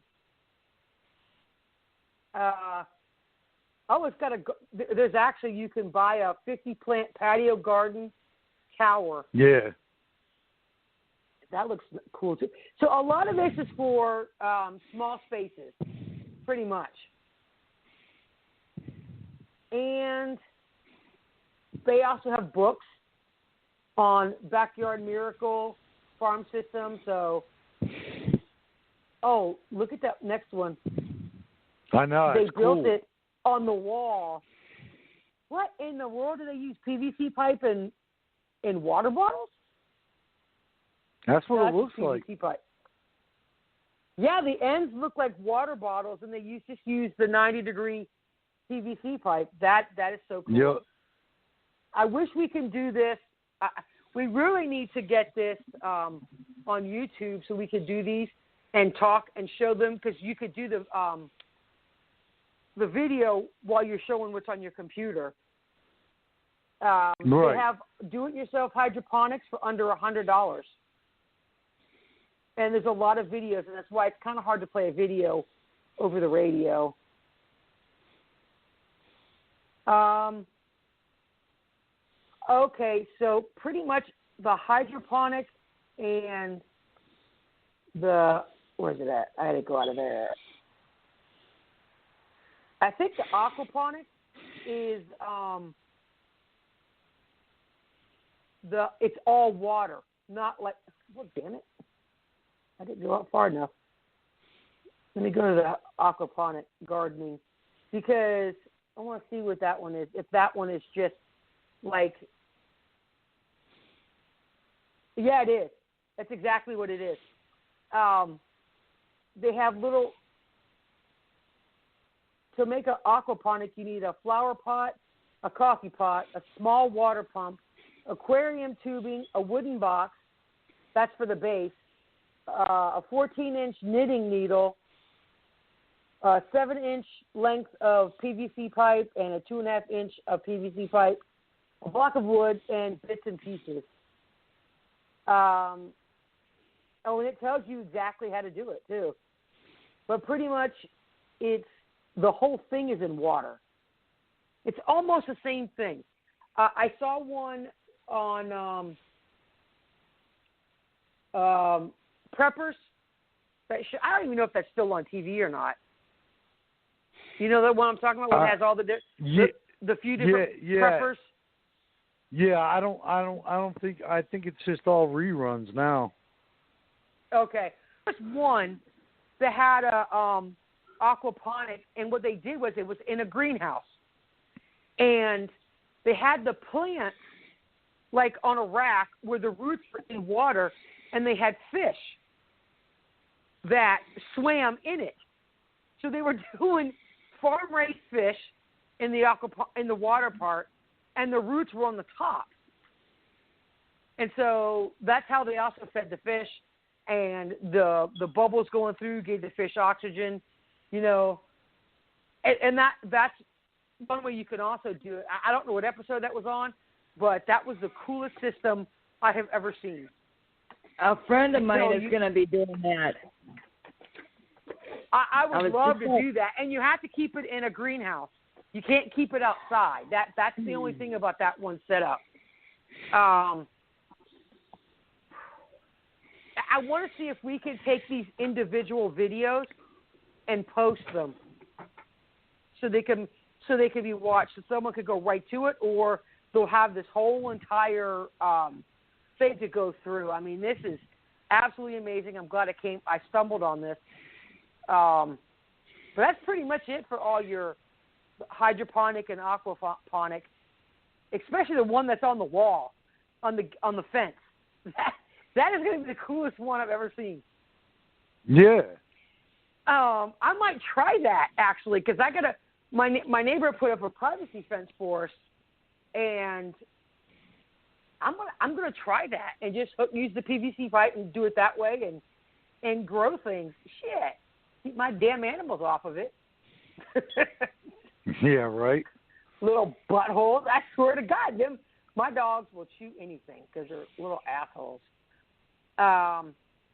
[SPEAKER 5] It's got there's actually, you can buy a 50-plant patio garden tower.
[SPEAKER 4] Yeah.
[SPEAKER 5] That looks cool too. So a lot of this is for small spaces, pretty much. And they also have books on Backyard Miracle farm system. So, look at that next one.
[SPEAKER 4] I know.
[SPEAKER 5] They
[SPEAKER 4] it's
[SPEAKER 5] built
[SPEAKER 4] cool.
[SPEAKER 5] it on the wall. What in the world do they use PVC pipe in water bottles?
[SPEAKER 4] That's what it looks
[SPEAKER 5] PVC
[SPEAKER 4] like.
[SPEAKER 5] Pipe. Yeah, the ends look like water bottles, and they just use the 90-degree PVC pipe. That is so cool.
[SPEAKER 4] Yep.
[SPEAKER 5] I wish we can do this. We really need to get this on YouTube so we could do these and talk and show them, because you could do the video while you're showing what's on your computer.
[SPEAKER 4] Right.
[SPEAKER 5] They have do-it-yourself hydroponics for under $100. And there's a lot of videos, and that's why it's kind of hard to play a video over the radio. Okay, so pretty much the hydroponics and where's it at? I had to go out of there. I think the aquaponics is it's all water, not like, damn it. I didn't go out far enough. Let me go to the aquaponic gardening, because I want to see what that one is. If that one is just like, yeah, it is. That's exactly what it is. They have to make an aquaponic, you need a flower pot, a coffee pot, a small water pump, aquarium tubing, a wooden box, that's for the base, a 14-inch knitting needle, a 7-inch length of PVC pipe, and a 2.5-inch of PVC pipe, a block of wood, and bits and pieces. And it tells you exactly how to do it, too. But pretty much the whole thing is in water. It's almost the same thing. I saw one on Preppers. I don't even know if that's still on TV or not. You know the one I'm talking about, where it has all the few different Preppers?
[SPEAKER 4] Yeah, I don't think. I think it's just all reruns now.
[SPEAKER 5] Okay, there's one that had a aquaponic, and what they did was it was in a greenhouse, and they had the plants like on a rack where the roots were in water, and they had fish that swam in it. So they were doing farm-raised fish in the water part, and the roots were on the top. And so that's how they also fed the fish, and the bubbles going through gave the fish oxygen, you know. And that's one way you can also do it. I don't know what episode that was on, but that was the coolest system I have ever seen.
[SPEAKER 6] A friend of mine is going to be doing that.
[SPEAKER 5] I would love to do that. And you have to keep it in a greenhouse. You can't keep it outside. That's the only thing about that one setup. I want to see if we can take these individual videos and post them so they can be watched. So someone could go right to it, or they'll have this whole entire thing to go through. I mean, this is absolutely amazing. I'm glad I stumbled on this. But that's pretty much it for all your hydroponic and aquaponic, especially the one that's on the wall, on the fence. That is going to be the coolest one I've ever seen.
[SPEAKER 4] Yeah.
[SPEAKER 5] I might try that actually, because my neighbor put up a privacy fence for us, and I'm gonna try that and just use the PVC pipe and do it that way and grow things. Shit, keep my damn animals off of it.
[SPEAKER 4] Yeah, right.
[SPEAKER 5] Little buttholes. I swear to God, My dogs will chew anything because they're little assholes.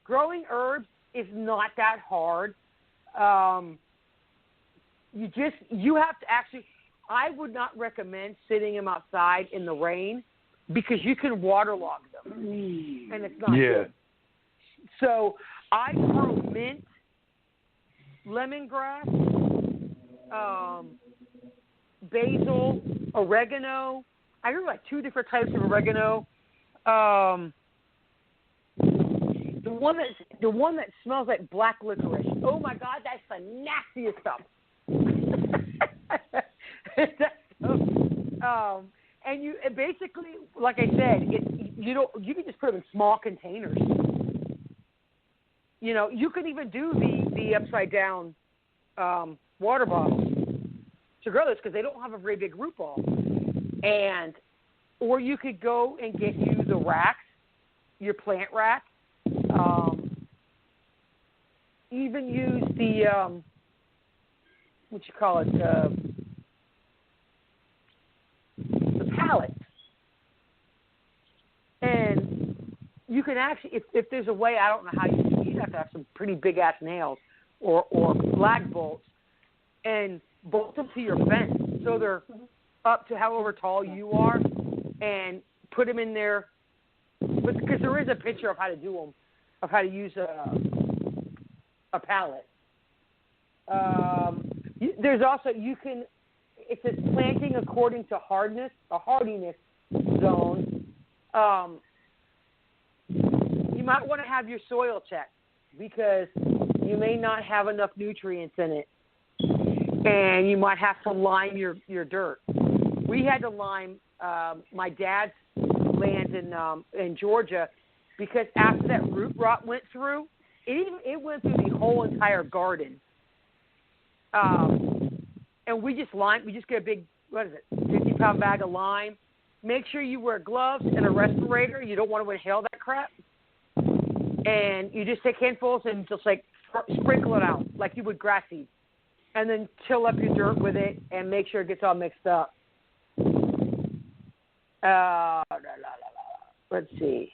[SPEAKER 5] Growing herbs is not that hard. You have to actually, I would not recommend sitting them outside in the rain because you can waterlog them, and it's not good. So I grew mint, lemongrass, basil, oregano. I grew like 2 different types of oregano. The one that smells like black licorice. Oh my God, that's the nastiest stuff. And you basically, like I said, you can just put them in small containers. You know, you could even do the upside down water bottles to grow this because they don't have a very big root ball. Or you could go and get you the racks, your plant rack. Even use the the pallet. And you can actually, if there's a way, I don't know how you have to have some pretty big ass nails or black bolts and bolt them to your fence so they're up to however tall you are, and put them in there. But because there is a picture of how to do them, of how to use a pallet. There's also, it says planting according to hardiness zone. You might want to have your soil checked because you may not have enough nutrients in it, and you might have to lime your dirt. We had to lime my dad's land in Georgia because after that root rot went through, it went through the whole entire garden. And we just get a big, 50-pound bag of lime. Make sure you wear gloves and a respirator. You don't want to inhale that crap. And you just take handfuls and just like sprinkle it out like you would grass seed. And then chill up your dirt with it and make sure it gets all mixed up. Let's see.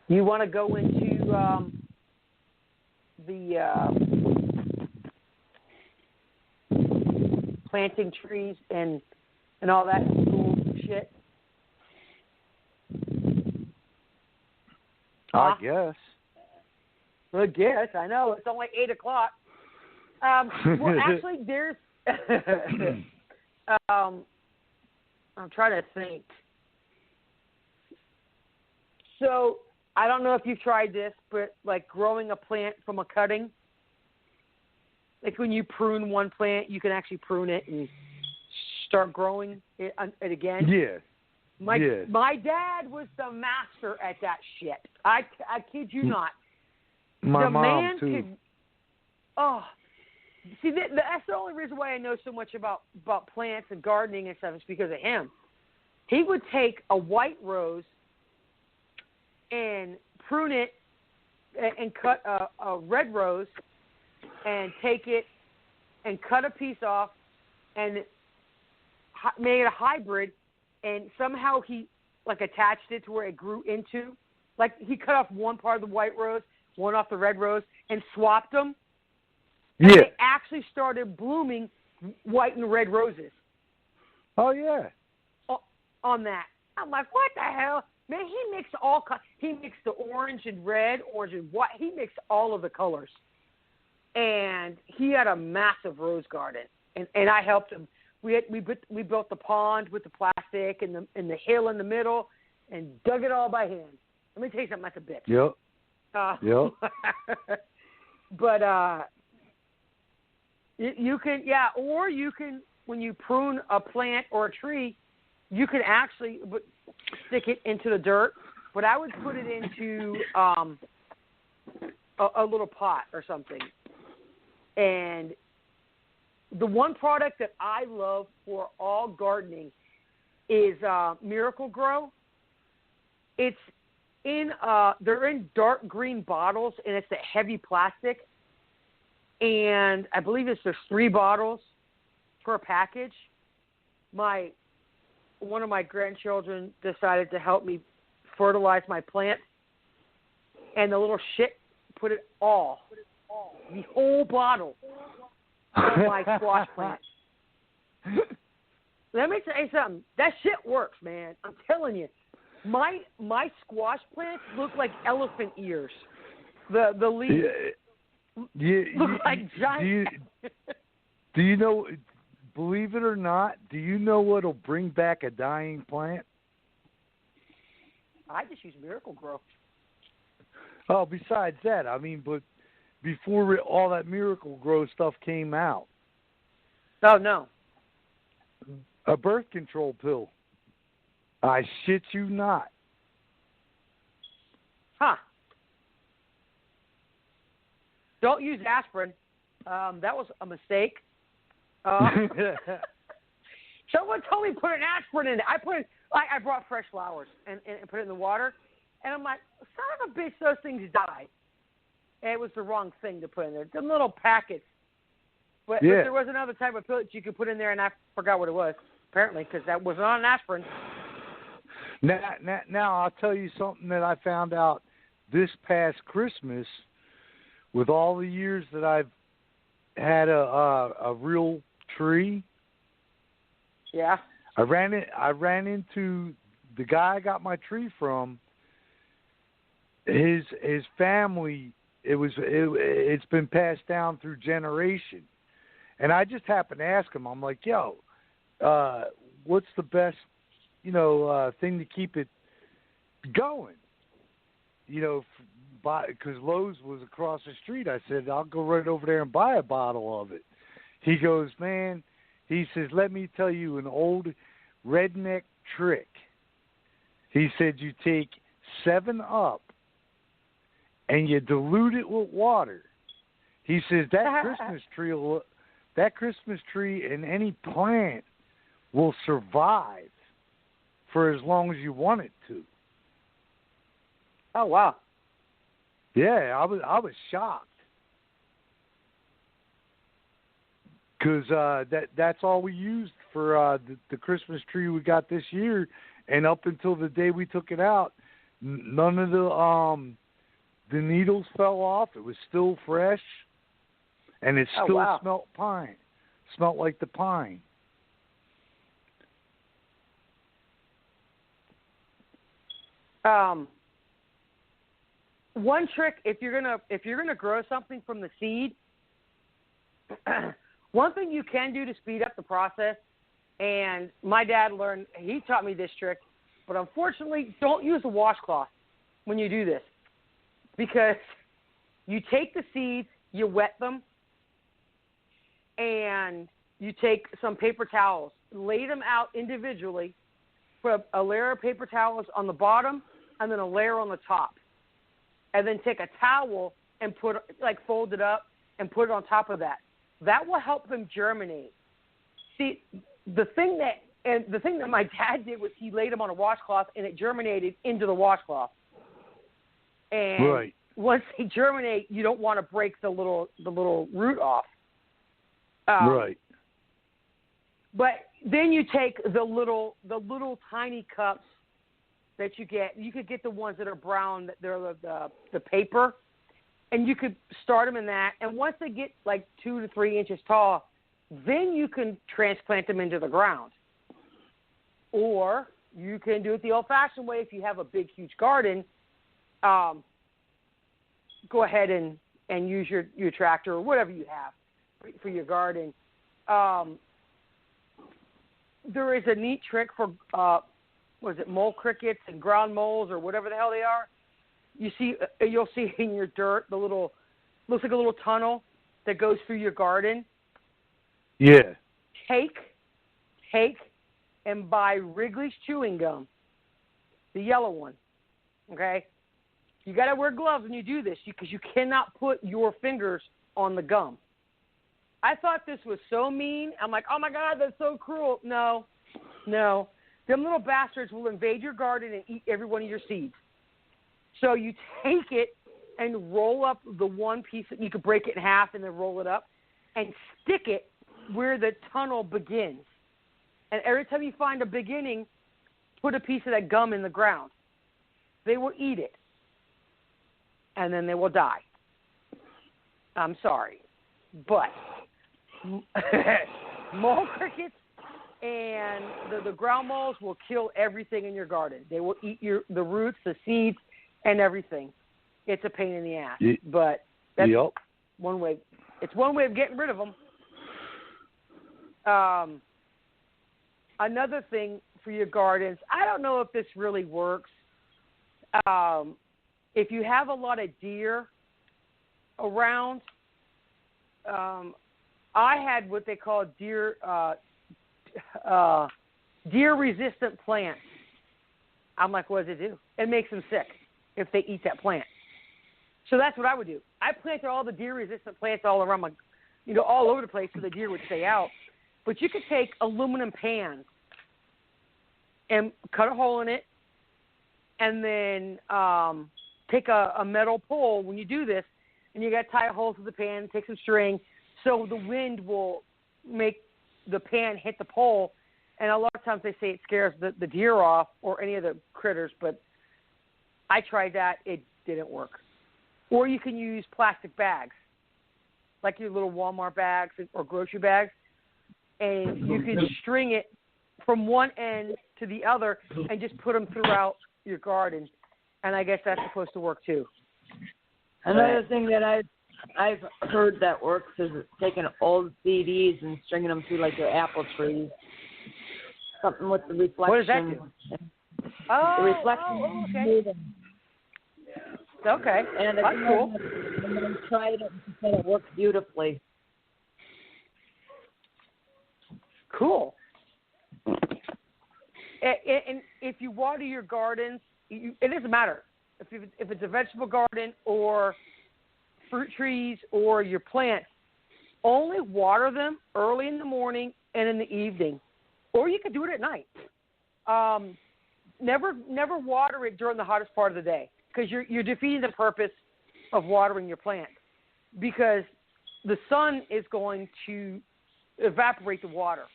[SPEAKER 5] You want to go into the planting trees and all that cool shit?
[SPEAKER 4] I guess.
[SPEAKER 5] I guess. I know. It's only 8 o'clock. Well, actually, there's... I'm trying to think. So, I don't know if you've tried this, but like growing a plant from a cutting. Like when you prune one plant, you can actually prune it and start growing it again.
[SPEAKER 4] Yeah.
[SPEAKER 5] My dad was the master at that shit. I kid you not.
[SPEAKER 4] My
[SPEAKER 5] the
[SPEAKER 4] mom
[SPEAKER 5] man
[SPEAKER 4] too.
[SPEAKER 5] Could, see, that's the only reason why I know so much about plants and gardening and stuff is because of him. He would take a white rose and prune it and cut a red rose and take it and cut a piece off and made a hybrid, and somehow he like attached it to where it grew into, like he cut off one part of the white rose, one off the red rose, and swapped them. And they actually started blooming white and red roses.
[SPEAKER 4] Oh, yeah.
[SPEAKER 5] On that. I'm like, what the hell? Man, he mixed the orange and red, orange and white. He mixed all of the colors. And he had a massive rose garden. And I helped him. We built the pond with the plastic and the hill in the middle and dug it all by hand. Let me tell you something, that's a bitch.
[SPEAKER 4] Yep.
[SPEAKER 5] But you can, or you can, when you prune a plant or a tree, you can actually stick it into the dirt. But I would put it into a little pot or something. And the one product that I love for all gardening is Miracle Grow. It's they're in dark green bottles, and it's a heavy plastic. And I believe there's 3 bottles per package. My one of my grandchildren decided to help me fertilize my plants, and the little shit put it all, the whole bottle on my squash plant. Let me tell you something. That shit works, man. I'm telling you. My squash plants look like elephant ears. The leaves look like giant.
[SPEAKER 4] Do you know? Believe it or not, do you know what'll bring back a dying plant?
[SPEAKER 5] I just use Miracle-Gro.
[SPEAKER 4] Oh, besides that, I mean, but before all that Miracle-Gro stuff came out.
[SPEAKER 5] Oh, no.
[SPEAKER 4] A birth control pill. I shit you not.
[SPEAKER 5] Huh. Don't use aspirin. That was a mistake. Someone told me to put an aspirin in it. I brought fresh flowers and put it in the water, and I'm like, son of a bitch, those things die. And it was the wrong thing to put in there. Them little packets. But there was another type of pill that you could put in there, and I forgot what it was, apparently, because that was not an aspirin.
[SPEAKER 4] Now, I'll tell you something that I found out this past Christmas. With all the years that I've had a real tree,
[SPEAKER 5] yeah,
[SPEAKER 4] I ran into the guy I got my tree from. His family, it's been passed down through generation, and I just happened to ask him. I'm like, yo, what's the best, thing to keep it going? Because Lowe's was across the street. I said, I'll go right over there and buy a bottle of it. He goes, man, he says, let me tell you an old redneck trick. He said, you take 7-Up and you dilute it with water. He says, that Christmas tree and any plant will survive for as long as you want it to.
[SPEAKER 5] Oh, wow.
[SPEAKER 4] Yeah, I was shocked because that's all we used for the Christmas tree we got this year, and up until the day we took it out, none of the needles fell off. It was still fresh, and it still smelled pine, smelled like the pine.
[SPEAKER 5] One trick, if you're gonna grow something from the seed, one thing you can do to speed up the process, and my dad he taught me this trick, but unfortunately, don't use a washcloth when you do this, because you take the seeds, you wet them, and you take some paper towels, lay them out individually, put a layer of paper towels on the bottom, and then a layer on the top. And then take a towel and fold it up and put it on top of that. That will help them germinate. See, the thing that my dad did was he laid them on a washcloth and it germinated into the washcloth. And once they germinate, you don't want to break the little root off.
[SPEAKER 4] Right.
[SPEAKER 5] But then you take the little tiny cups that you get. You could get the ones that are brown, they're the paper, and you could start them in that. And once they get like 2 to 3 inches tall, then you can transplant them into the ground. Or you can do it the old-fashioned way if you have a big, huge garden. Go ahead and use your tractor or whatever you have for your garden. There is a neat trick for mole crickets and ground moles or whatever the hell they are. You'll see in your dirt looks like a little tunnel that goes through your garden.
[SPEAKER 4] Yeah.
[SPEAKER 5] Take and buy Wrigley's chewing gum, the yellow one. Okay, you got to wear gloves when you do this because you cannot put your fingers on the gum. I thought this was so mean. I'm like, oh my God, that's so cruel. No. Them little bastards will invade your garden and eat every one of your seeds. So you take it and roll up the one piece. You could break it in half and then roll it up and stick it where the tunnel begins. And every time you find a beginning, put a piece of that gum in the ground. They will eat it, and then they will die. I'm sorry, but mole crickets and the ground moles will kill everything in your garden. They will eat the roots, the seeds, and everything. It's a pain in the ass, but that's one way. It's one way of getting rid of them. Another thing for your gardens, I don't know if this really works. If you have a lot of deer around, I had what they call deer-resistant plants. I'm like, what does it do? It makes them sick if they eat that plant. So that's what I would do. I planted all the deer-resistant plants all around all over the place so the deer would stay out. But you could take aluminum pans and cut a hole in it, and then take a metal pole when you do this, and you got to tie a hole to the pan, take some string, so the wind will make the pan hit the pole. And a lot of times they say it scares the deer off or any of the critters, but I tried that. It didn't work. Or you can use plastic bags, like your little Walmart bags or grocery bags, and you can string it from one end to the other and just put them throughout your garden. And I guess that's supposed to work too.
[SPEAKER 6] Another thing that I've heard that works is taking old CDs and stringing them through like your apple trees. Something with the reflection.
[SPEAKER 5] What does that do?
[SPEAKER 6] The reflection.
[SPEAKER 5] Okay. Okay,
[SPEAKER 6] and
[SPEAKER 5] that's cool.
[SPEAKER 6] And then tried it and it works beautifully.
[SPEAKER 5] Cool. And if you water your gardens, it doesn't matter if it's a vegetable garden or fruit trees or your plants. Only water them early in the morning and in the evening, or you could do it at night. Never water it during the hottest part of the day, because you're defeating the purpose of watering your plants, because the sun is going to evaporate the water.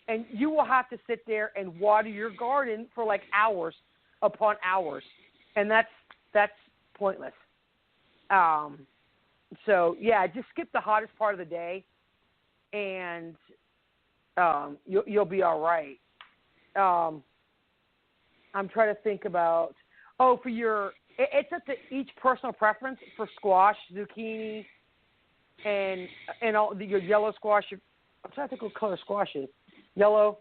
[SPEAKER 5] And you will have to sit there and water your garden for like hours upon hours. And that's pointless. So, yeah, just skip the hottest part of the day, and you'll be all right. I'm trying to think about, it's up to each personal preference for squash, zucchini, and all your yellow squash. I'm trying to think what color squash is. Yellow,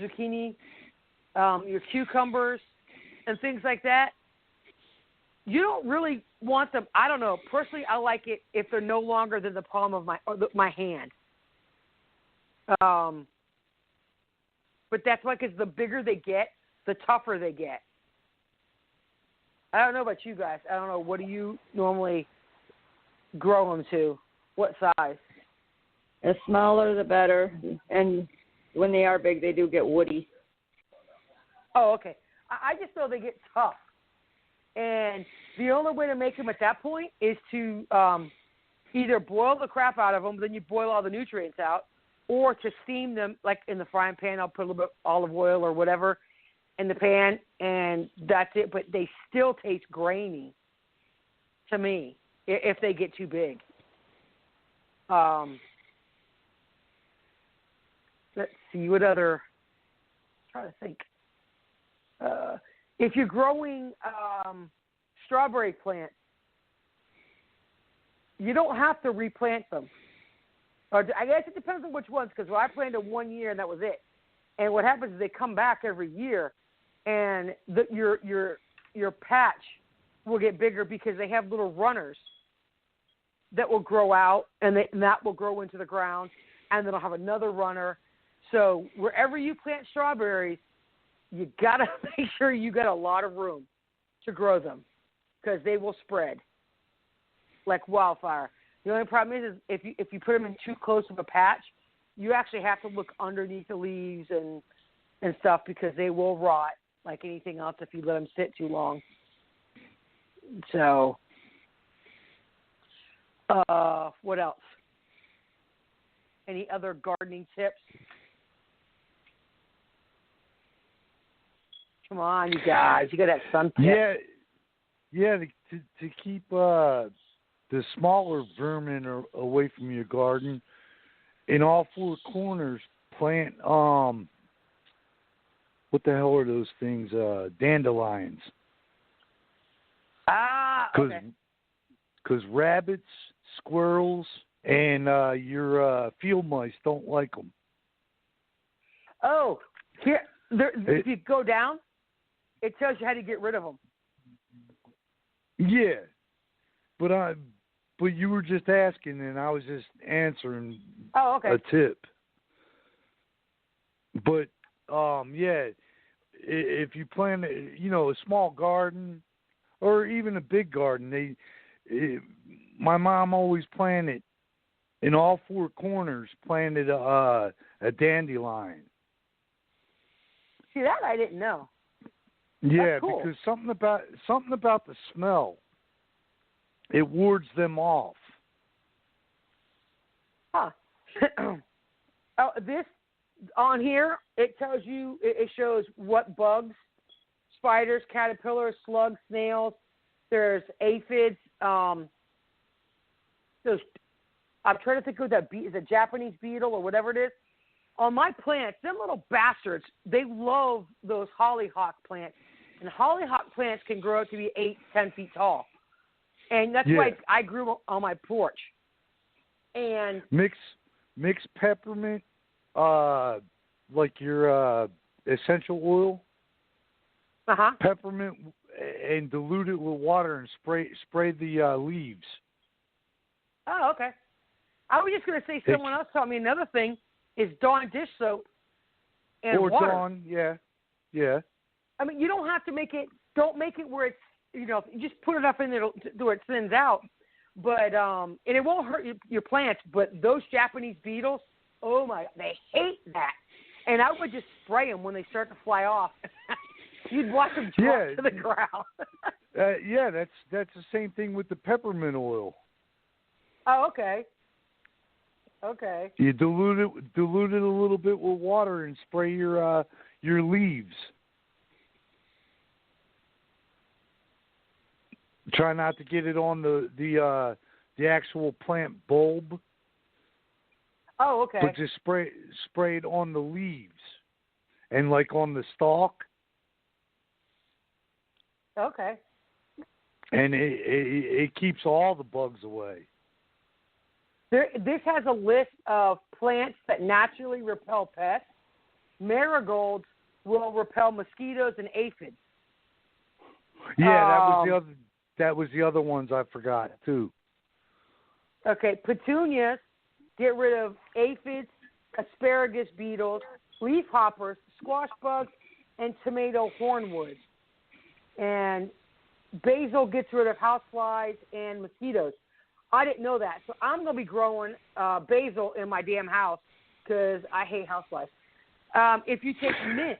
[SPEAKER 5] zucchini, your cucumbers, and things like that. You don't really want them. I don't know. Personally, I like it if they're no longer than the palm of my hand. But that's why, because the bigger they get, the tougher they get. I don't know about you guys. I don't know. What do you normally grow them to? What size?
[SPEAKER 6] The smaller, the better. And when they are big, they do get woody.
[SPEAKER 5] Oh, okay. I just know they get tough. And the only way to make them at that point is to either boil the crap out of them, then you boil all the nutrients out, or to steam them, like in the frying pan. I'll put a little bit of olive oil or whatever in the pan, and that's it. But they still taste grainy to me if they get too big. Let's see, what other, I'm trying to think. If you're growing strawberry plants, you don't have to replant them. Or I guess it depends on which ones, because I planted 1 year and that was it. And what happens is they come back every year, and your patch will get bigger because they have little runners that will grow out, and that will grow into the ground, and then they'll have another runner. So wherever you plant strawberries, you got to make sure you got a lot of room to grow them, because they will spread like wildfire. The only problem is if you put them in too close of a patch, you actually have to look underneath the leaves and stuff, because they will rot like anything else if you let them sit too long. So, what else? Any other gardening tips? Come on, you guys. You got that sun tip.
[SPEAKER 4] Yeah. To keep the smaller vermin away from your garden, in all four corners, plant what the hell are those things? Dandelions.
[SPEAKER 5] Okay.
[SPEAKER 4] Because rabbits, squirrels, and your field mice don't like them.
[SPEAKER 5] Oh, here. If you go down, it tells you how to get rid of them.
[SPEAKER 4] Yeah, but you were just asking, and I was just answering.
[SPEAKER 5] Oh, okay.
[SPEAKER 4] A tip. But yeah, if you plant, a small garden, or even a big garden, my mom always planted in all four corners. Planted a dandelion.
[SPEAKER 5] See, that I didn't know.
[SPEAKER 4] Yeah,
[SPEAKER 5] cool.
[SPEAKER 4] Because something about the smell, it wards them off.
[SPEAKER 5] Huh. This on here, it tells you, it shows what bugs, spiders, caterpillars, slugs, snails. There's aphids. I'm trying to think of that. Is a Japanese beetle or whatever it is. On my plants, them little bastards, they love those hollyhock plants. And hollyhock plants can grow to be 8-10 feet tall. And that's why I grew on my porch. And
[SPEAKER 4] mix peppermint, like your essential oil. Peppermint, and dilute it with water and spray the leaves.
[SPEAKER 5] Oh, okay. I was just going to say, someone else taught me another thing is Dawn dish soap and water.
[SPEAKER 4] Dawn, yeah.
[SPEAKER 5] I mean, you don't have to make it. Don't make it where it's, you just put enough in there to where it thins out. But and it won't hurt your plants. But those Japanese beetles, oh my, they hate that. And I would just spray them when they start to fly off. You'd watch them drop to the ground.
[SPEAKER 4] That's the same thing with the peppermint oil.
[SPEAKER 5] Oh, okay. Okay.
[SPEAKER 4] You dilute it a little bit with water and spray your leaves. Try not to get it on the actual plant bulb.
[SPEAKER 5] Oh, okay.
[SPEAKER 4] But just spray it on the leaves and like on the stalk.
[SPEAKER 5] Okay.
[SPEAKER 4] And it keeps all the bugs away.
[SPEAKER 5] This has a list of plants that naturally repel pests. Marigolds will repel mosquitoes and aphids.
[SPEAKER 4] Yeah, that was the other ones I forgot too.
[SPEAKER 5] Okay, petunias get rid of aphids, asparagus beetles, leaf hoppers, squash bugs, and tomato hornwood. And basil gets rid of houseflies and mosquitoes. I didn't know that. So I'm going to be growing basil in my damn house because I hate houseflies. If you take mint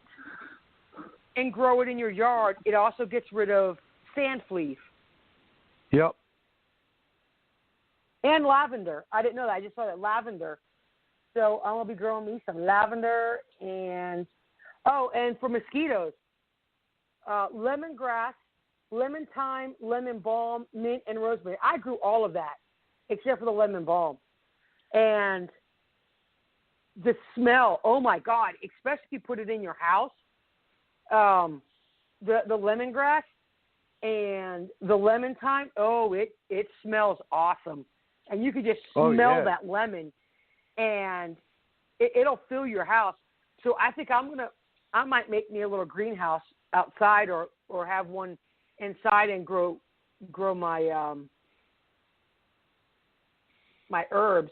[SPEAKER 5] and grow it in your yard, it also gets rid of sand fleas.
[SPEAKER 4] Yep.
[SPEAKER 5] And lavender. I didn't know that. I just saw that lavender. So I'm going to be growing me some lavender and for mosquitoes, lemongrass, lemon thyme, lemon balm, mint, and rosemary. I grew all of that except for the lemon balm. And the smell, oh, my God, especially if you put it in your house, the lemongrass and the lemon thyme, it smells awesome. And you can just smell that lemon, and it'll fill your house. So I think I might make me a little greenhouse outside or have one inside and grow my my herbs.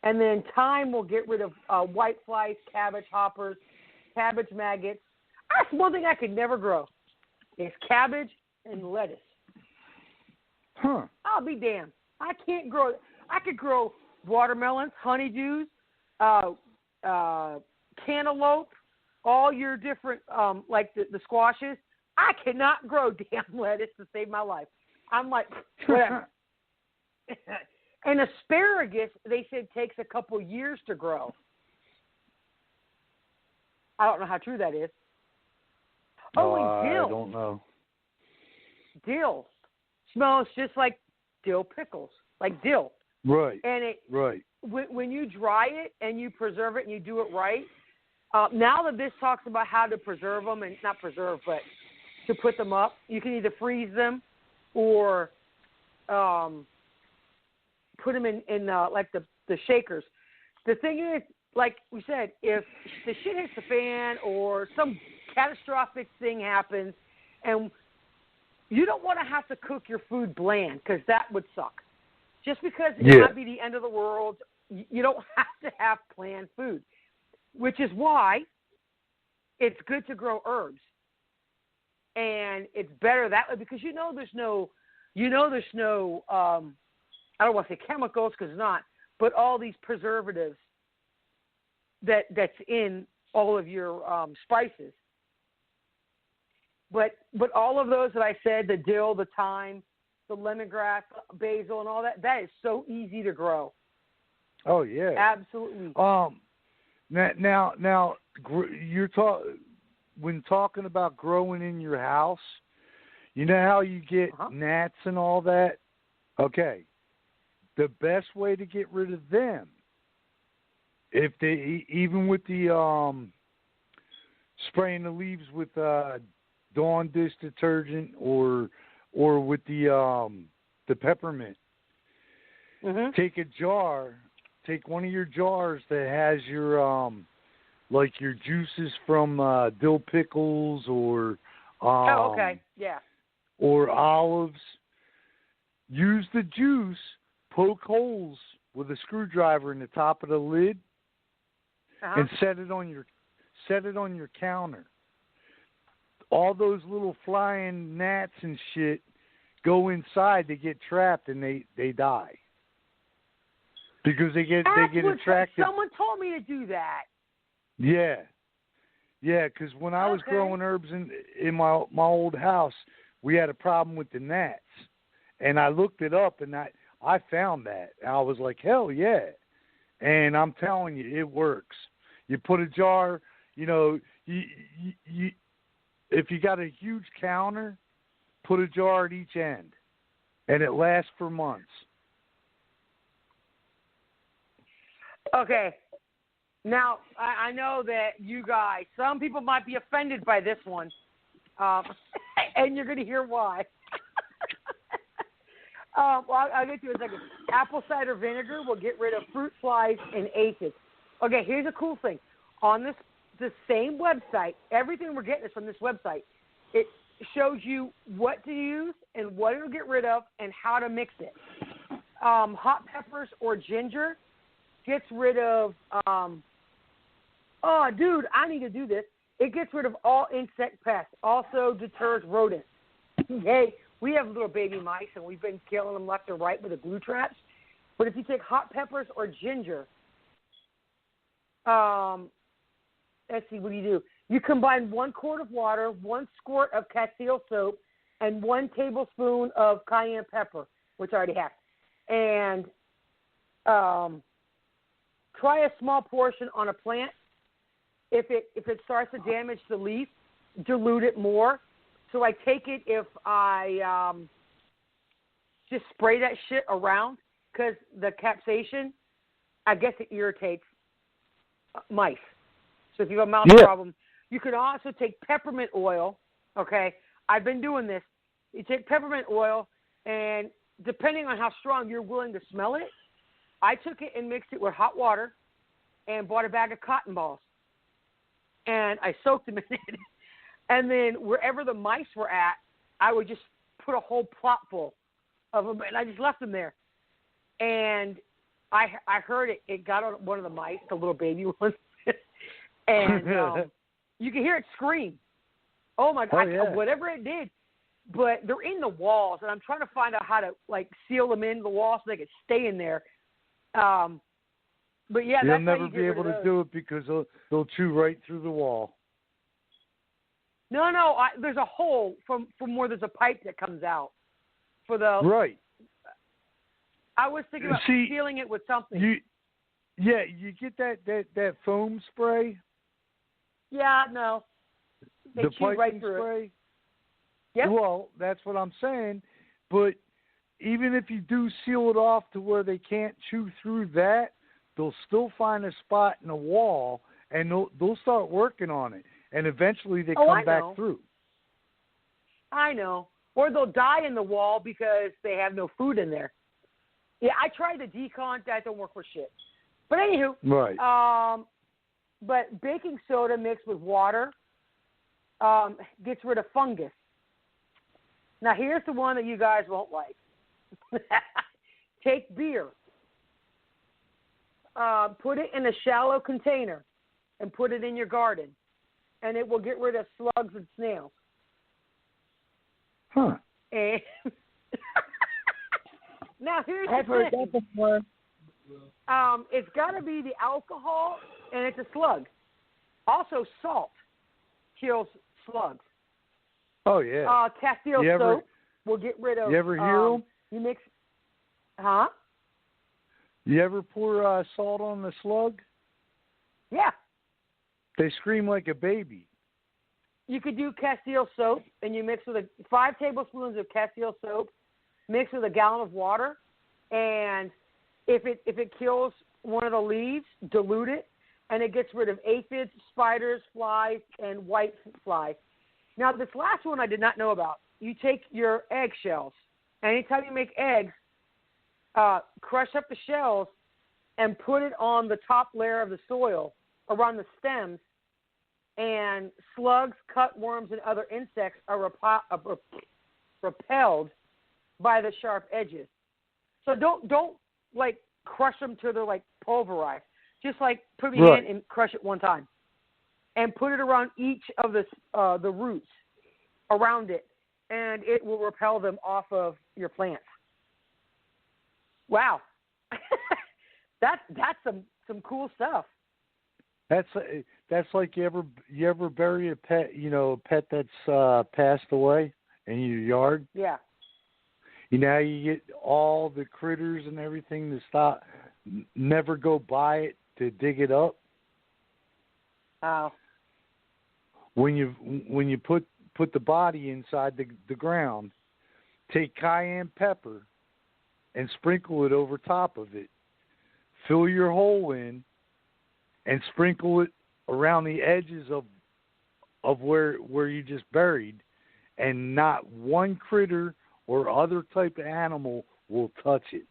[SPEAKER 5] And then thyme will get rid of white flies, cabbage hoppers, cabbage maggots. That's one thing I could never grow is cabbage and lettuce.
[SPEAKER 4] Huh.
[SPEAKER 5] I'll be damned. I can't grow. I could grow watermelons, honeydews, cantaloupe, all your different, like the squashes. I cannot grow damn lettuce to save my life. I'm like, whatever. And asparagus, they said, takes a couple years to grow. I don't know how true that is. Oh, and dill.
[SPEAKER 4] I don't know.
[SPEAKER 5] Dill smells just like dill pickles, like dill.
[SPEAKER 4] Right.
[SPEAKER 5] And it
[SPEAKER 4] right.
[SPEAKER 5] When you dry it and you preserve it and you do it right. Now that this talks about how to preserve them, and not preserve, but to put them up, you can either freeze them or put them in like the shakers. The thing is, like we said, if the shit hits the fan or some catastrophic thing happens, and you don't want to have to cook your food bland, because that would suck. Just because it might be the end of the world, you don't have to have bland food, which is why it's good to grow herbs. And it's better that way, because there's no I don't want to say chemicals, because it's not, but all these preservatives that's in all of your spices. But all of those that I said, the dill, the thyme, the lemongrass, basil, and all that is so easy to grow.
[SPEAKER 4] Oh yeah,
[SPEAKER 5] absolutely.
[SPEAKER 4] Now you're when talking about growing in your house, you know how you get gnats and all that? Okay. The best way to get rid of them, if they, even with the spraying the leaves with Dawn dish detergent or with the peppermint, take a jar, take one of your jars that has your like your juices from dill pickles or or olives. Use the juice, poke holes with a screwdriver in the top of the lid, and set it on your counter. All those little flying gnats and shit go inside. They get trapped and they die because they get attracted.
[SPEAKER 5] Someone told me to do that.
[SPEAKER 4] Yeah, because when I was growing herbs in my old house, we had a problem with the gnats, and I looked it up and I found that. I was like, hell yeah, and I'm telling you, it works. You put a jar, you if you got a huge counter, put a jar at each end, and it lasts for months.
[SPEAKER 5] Okay. Now, I know that you guys, some people might be offended by this one, and you're going to hear why. Well, I'll get to it in a second. Apple cider vinegar will get rid of fruit flies and aphids. Okay, here's a cool thing. On the same website, everything we're getting is from this website. It shows you what to use and what it'll get rid of and how to mix it. Hot peppers or ginger gets rid of, oh, dude, I need to do this. It gets rid of all insect pests. Also deters rodents. Hey, we have little baby mice, and we've been killing them left and right with the glue traps. But if you take hot peppers or ginger, let's see, what do? You combine 1 quart of water, 1 squirt of Castile soap, and 1 tablespoon of cayenne pepper, which I already have. And try a small portion on a plant. If it starts to damage the leaf, dilute it more. So I take it if I just spray that shit around, because the capsaicin, I guess it irritates mice. So if you have a mouse problem, you can also take peppermint oil. Okay, I've been doing this. You take peppermint oil, and depending on how strong you're willing to smell it, I took it and mixed it with hot water and bought a bag of cotton balls. And I soaked them in it. And then wherever the mice were at, I would just put a whole plot full of them, and I just left them there. And I heard it got on one of the mice, the little baby ones, and you can hear it scream. Oh, my God, whatever it did. But they're in the walls, and I'm trying to find out how to, seal them in the wall so they can stay in there. But, yeah,
[SPEAKER 4] they'll
[SPEAKER 5] that's
[SPEAKER 4] never
[SPEAKER 5] how you
[SPEAKER 4] be able to do it because they'll chew right through the wall.
[SPEAKER 5] No, there's a hole from where there's a pipe that comes out for the.
[SPEAKER 4] Right.
[SPEAKER 5] I was thinking about sealing it with something.
[SPEAKER 4] You get that foam spray.
[SPEAKER 5] Yeah, no. They
[SPEAKER 4] the
[SPEAKER 5] chew right
[SPEAKER 4] piping
[SPEAKER 5] through it.
[SPEAKER 4] spray.
[SPEAKER 5] Yep.
[SPEAKER 4] Well, that's what I'm saying. But even if you do seal it off to where they can't chew through that, they'll still find a spot in the wall, and they'll start working on it, and eventually they come back through.
[SPEAKER 5] I know. Or they'll die in the wall because they have no food in there. Yeah, I tried the decon. That don't work for shit. But anywho,
[SPEAKER 4] right.
[SPEAKER 5] But baking soda mixed with water gets rid of fungus. Now here's the one that you guys won't like. Take beer, put it in a shallow container, and put it in your garden, and it will get rid of slugs and snails.
[SPEAKER 4] Huh.
[SPEAKER 5] And now here's
[SPEAKER 6] I've
[SPEAKER 5] the
[SPEAKER 6] heard
[SPEAKER 5] thing.
[SPEAKER 6] that before.
[SPEAKER 5] It's got to be the alcohol, and it's a slug. Also, salt kills slugs.
[SPEAKER 4] Oh, yeah.
[SPEAKER 5] Castile soap will get rid of.
[SPEAKER 4] You ever hear them?
[SPEAKER 5] You mix. Huh?
[SPEAKER 4] You ever pour salt on the slug?
[SPEAKER 5] Yeah.
[SPEAKER 4] They scream like a baby.
[SPEAKER 5] You could do Castile soap, and you mix with 5 tablespoons of Castile soap, mix with a gallon of water, and if it kills one of the leaves, dilute it, and it gets rid of aphids, spiders, flies, and white flies. Now, this last one I did not know about. You take your eggshells. Anytime you make eggs, crush up the shells and put it on the top layer of the soil around the stems, and slugs, cutworms, and other insects are repelled by the sharp edges. So don't like crush them till they're like pulverized. Just like put your hand and crush it one time, and put it around each of the roots around it, and it will repel them off of your plants. Wow, that's some cool stuff. That's like you ever bury a pet, a pet that's passed away in your yard. Yeah.
[SPEAKER 4] You get all the critters and everything to never go by it to dig it up.
[SPEAKER 5] Oh.
[SPEAKER 4] When you put the body inside the ground, take cayenne pepper and sprinkle it over top of it. Fill your hole in and sprinkle it around the edges of where you just buried, and not one critter or other type of animal will touch it.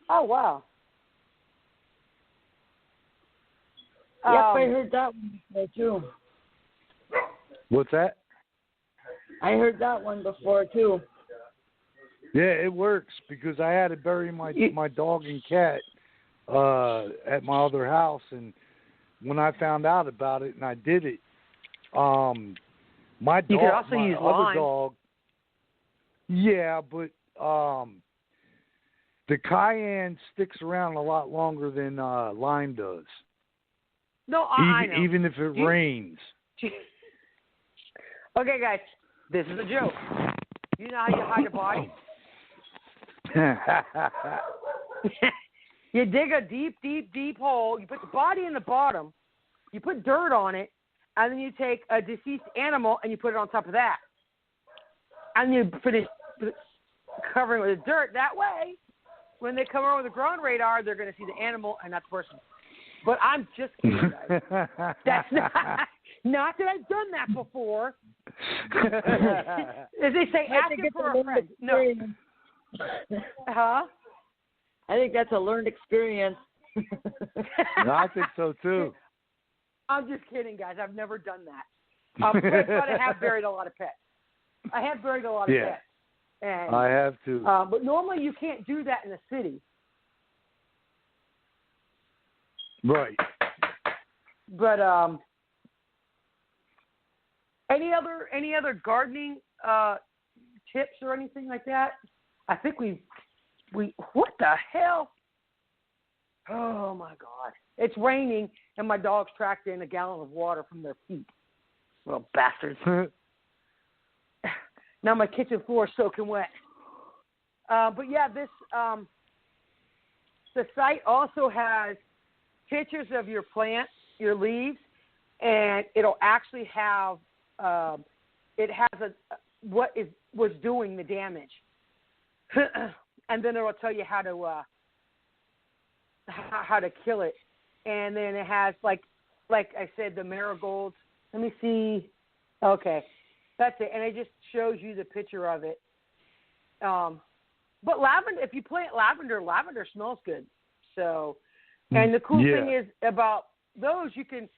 [SPEAKER 5] Oh, wow.
[SPEAKER 6] Yep, I heard that one before, too.
[SPEAKER 4] What's that?
[SPEAKER 6] I heard that one before, too.
[SPEAKER 4] Yeah, it works, because I had to bury my dog and cat at my other house, and when I found out about it and I did it, my dog,
[SPEAKER 5] you could also
[SPEAKER 4] my
[SPEAKER 5] use
[SPEAKER 4] other
[SPEAKER 5] lime.
[SPEAKER 4] dog, yeah, but the cayenne sticks around a lot longer than lime does.
[SPEAKER 5] No, I know.
[SPEAKER 4] Even if it rains.
[SPEAKER 5] Okay, guys, this is a joke. You know how you hide a body? You dig a deep, deep, deep hole. You put the body in the bottom. You put dirt on it, and then you take a deceased animal and you put it on top of that. And you finish covering it with dirt. That way, when they come over with a drone radar, they're going to see the animal and not the person. But I'm just kidding, guys. That's not that I've done that before. As they say, ask it for a friend. No. Huh?
[SPEAKER 6] I think that's a learned experience.
[SPEAKER 4] No, I think so, too.
[SPEAKER 5] I'm just kidding, guys. I've never done that. But I have buried a lot of pets. I have buried a lot of pets. And,
[SPEAKER 4] I have, too.
[SPEAKER 5] But normally you can't do that in the city.
[SPEAKER 4] Right.
[SPEAKER 5] But any other gardening tips or anything like that? I think we what the hell? Oh my God! It's raining and my dogs tracked in a gallon of water from their feet. Little bastards! Now my kitchen floor is soaking wet. But yeah, this the site also has pictures of your plants, your leaves, and it'll actually have it has was doing the damage, and then it'll tell you how to kill it, and then it has like I said, the marigolds. Let me see. Okay, that's it, and it just shows you the picture of it. But lavender, if you plant lavender smells good. So, and the cool thing is about those, you can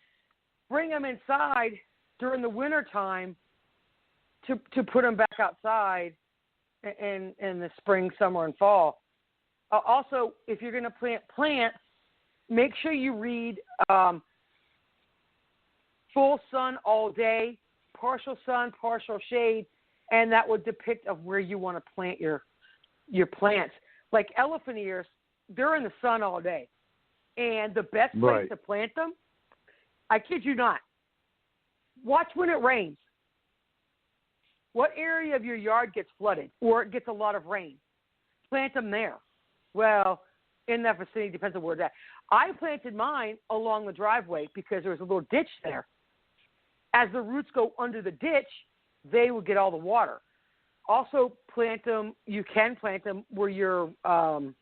[SPEAKER 5] bring them inside during the winter time to put them back outside in the spring, summer, and fall. Also, if you're going to plant plants, make sure you read full sun all day, partial sun, partial shade, and that would depict of where you want to plant your plants. Like elephant ears, they're in the sun all day. And the best place to plant them, I kid you not, watch when it rains. What area of your yard gets flooded or it gets a lot of rain? Plant them there. Well, in that vicinity, depends on where it's at. I planted mine along the driveway because there was a little ditch there. As the roots go under the ditch, they will get all the water. Also, plant them. You can plant them where you're from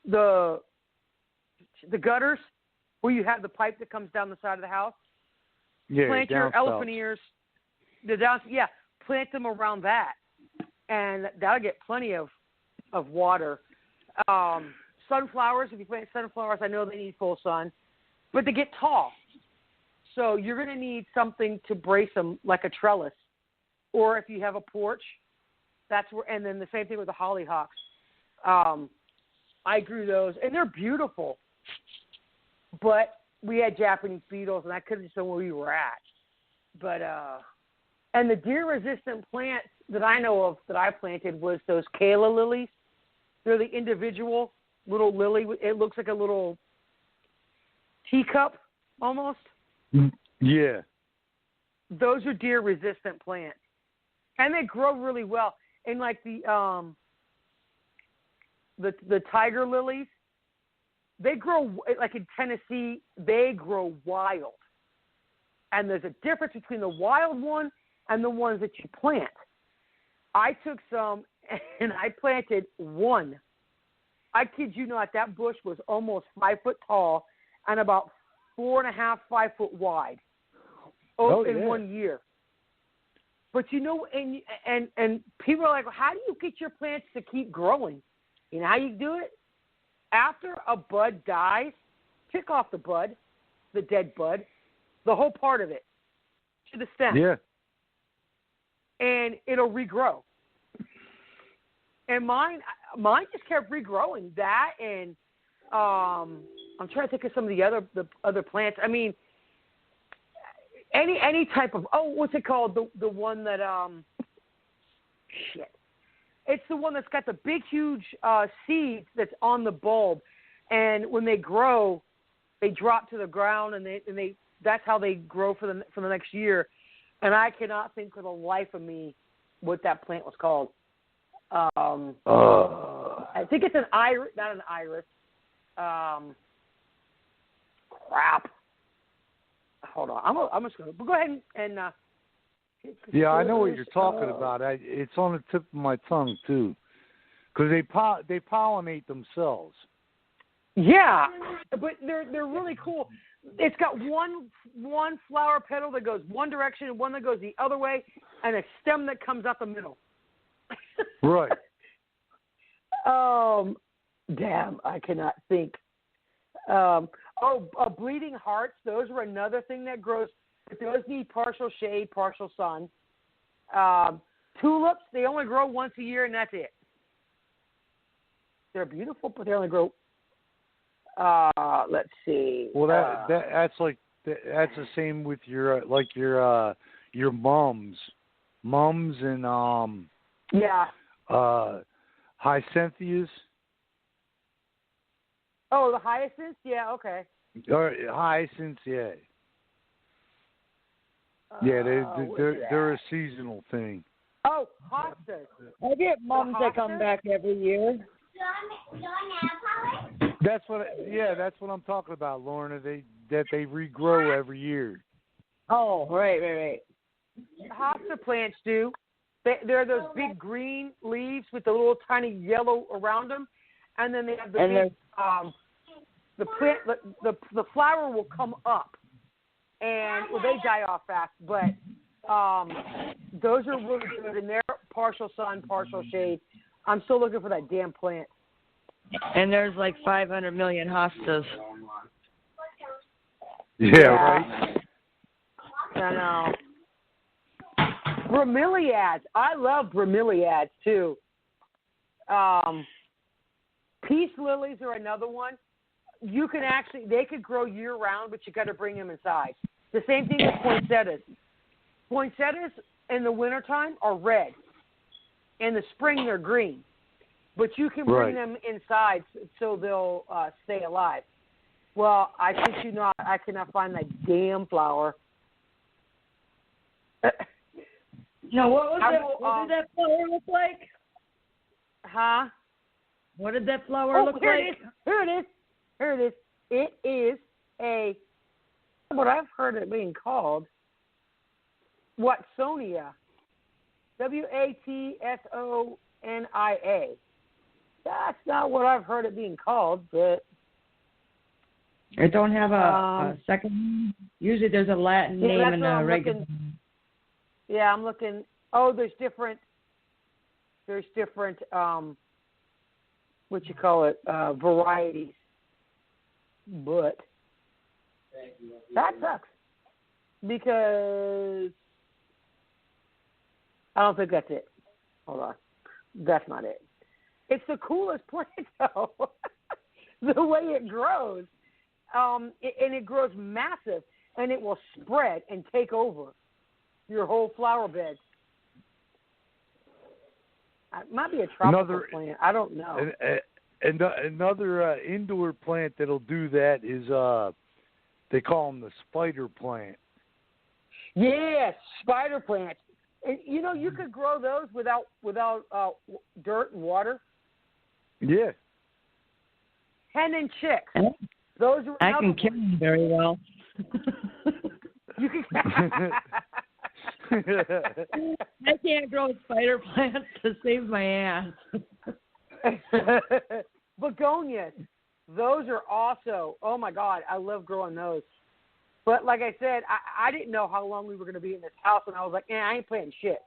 [SPEAKER 5] the gutters, where you have the pipe that comes down the side of the house.
[SPEAKER 4] Yeah,
[SPEAKER 5] plant your elephant ears. Plant them around that, and that'll get plenty of water. Sunflowers, if you plant sunflowers, I know they need full sun, but they get tall. So you're going to need something to brace them, like a trellis. Or if you have a porch, that's where, and then the same thing with the hollyhocks. I grew those, and they're beautiful. But we had Japanese beetles, and I couldn't just know where we were at. But, and the deer-resistant plants that I know of that I planted was those Kala lilies. They're the individual little lily. It looks like a little teacup almost.
[SPEAKER 4] Yeah.
[SPEAKER 5] Those are deer-resistant plants. And they grow really well. And like the tiger lilies, they grow, like in Tennessee, they grow wild. And there's a difference between the wild one and the ones that you plant. I took some and I planted one. I kid you not, that bush was almost 5 foot tall and about 4.5, 5 foot wide. In 1 year. But you know, and people are like, well, how do you get your plants to keep growing? You know how you do it? After a bud dies, pick off the bud, the dead bud, the whole part of it, to the stem.
[SPEAKER 4] Yeah.
[SPEAKER 5] And it'll regrow. And mine just kept regrowing. That and I'm trying to think of some of the other plants. I mean, any type of what's it called? The one that it's the one that's got the big huge seeds that's on the bulb, and when they grow, they drop to the ground, and they that's how they grow for the next year. And I cannot think for the life of me what that plant was called. I think it's an iris, not an iris. Crap. Hold on. I'm just going to go ahead and
[SPEAKER 4] yeah, I know what you're talking about. It's on the tip of my tongue too, because they pollinate themselves.
[SPEAKER 5] Yeah, but they're really cool. It's got one flower petal that goes one direction and one that goes the other way, and a stem that comes out the middle.
[SPEAKER 4] Right.
[SPEAKER 5] Damn, I cannot think. Bleeding hearts. Those are another thing that grows. But those need partial shade, partial sun. Tulips, they only grow once a year, and that's it. They're beautiful, but they only grow. Let's see.
[SPEAKER 4] Well, that's the same with your mums and hyacinths.
[SPEAKER 5] Oh, the hyacinths? Yeah, okay.
[SPEAKER 4] Or hyacinths, yeah. Yeah, they're a seasonal thing.
[SPEAKER 5] Oh, hostas.
[SPEAKER 6] I get mums that come back every year.
[SPEAKER 4] That's what I'm talking about, Lorna. They that they regrow every year.
[SPEAKER 6] Oh, right.
[SPEAKER 5] Hosta plants do. They're those big green leaves with the little tiny yellow around them, and then they have the big the plant. The flower will come up, and they die off fast. But those are really good, and they're partial sun, partial shade. I'm still looking for that damn plant.
[SPEAKER 6] And there's like 500 million hostas.
[SPEAKER 4] Yeah, right.
[SPEAKER 5] I know. Bromeliads. I love bromeliads too. Peace lilies are another one. You can they could grow year round, but you got to bring them inside. The same thing with poinsettias. Poinsettias in the wintertime are red. In the spring, they're green. But you can bring them inside so they'll stay alive. Well, I think I cannot find that damn flower.
[SPEAKER 6] No, what did that flower look like?
[SPEAKER 5] Huh?
[SPEAKER 6] What did that flower look like?
[SPEAKER 5] Here it is. It is what I've heard it being called, Watsonia. Watsonia. That's not what I've heard it being called, but
[SPEAKER 6] I don't have a second. Usually there's a Latin name and a regular.
[SPEAKER 5] Yeah, I'm looking. Oh, there's different. What you call it? Varieties. But that sucks because I don't think that's it. Hold on, that's not it. It's the coolest plant though. The way it grows, and it grows massive, and it will spread and take over your whole flower bed. It might be a tropical plant. I don't know.
[SPEAKER 4] Another indoor plant that'll do that is they call them the spider plant.
[SPEAKER 5] Yes, spider plants. And, you could grow those without dirt and water.
[SPEAKER 6] Yeah.
[SPEAKER 5] Hen and chicks. Those are.
[SPEAKER 6] I can kill them very well.
[SPEAKER 5] You can.
[SPEAKER 6] I can't grow spider plants to save my ass.
[SPEAKER 5] Begonias. Those are also. Oh my God, I love growing those. But like I said, I didn't know how long we were going to be in this house, and I was like, I ain't playing shit.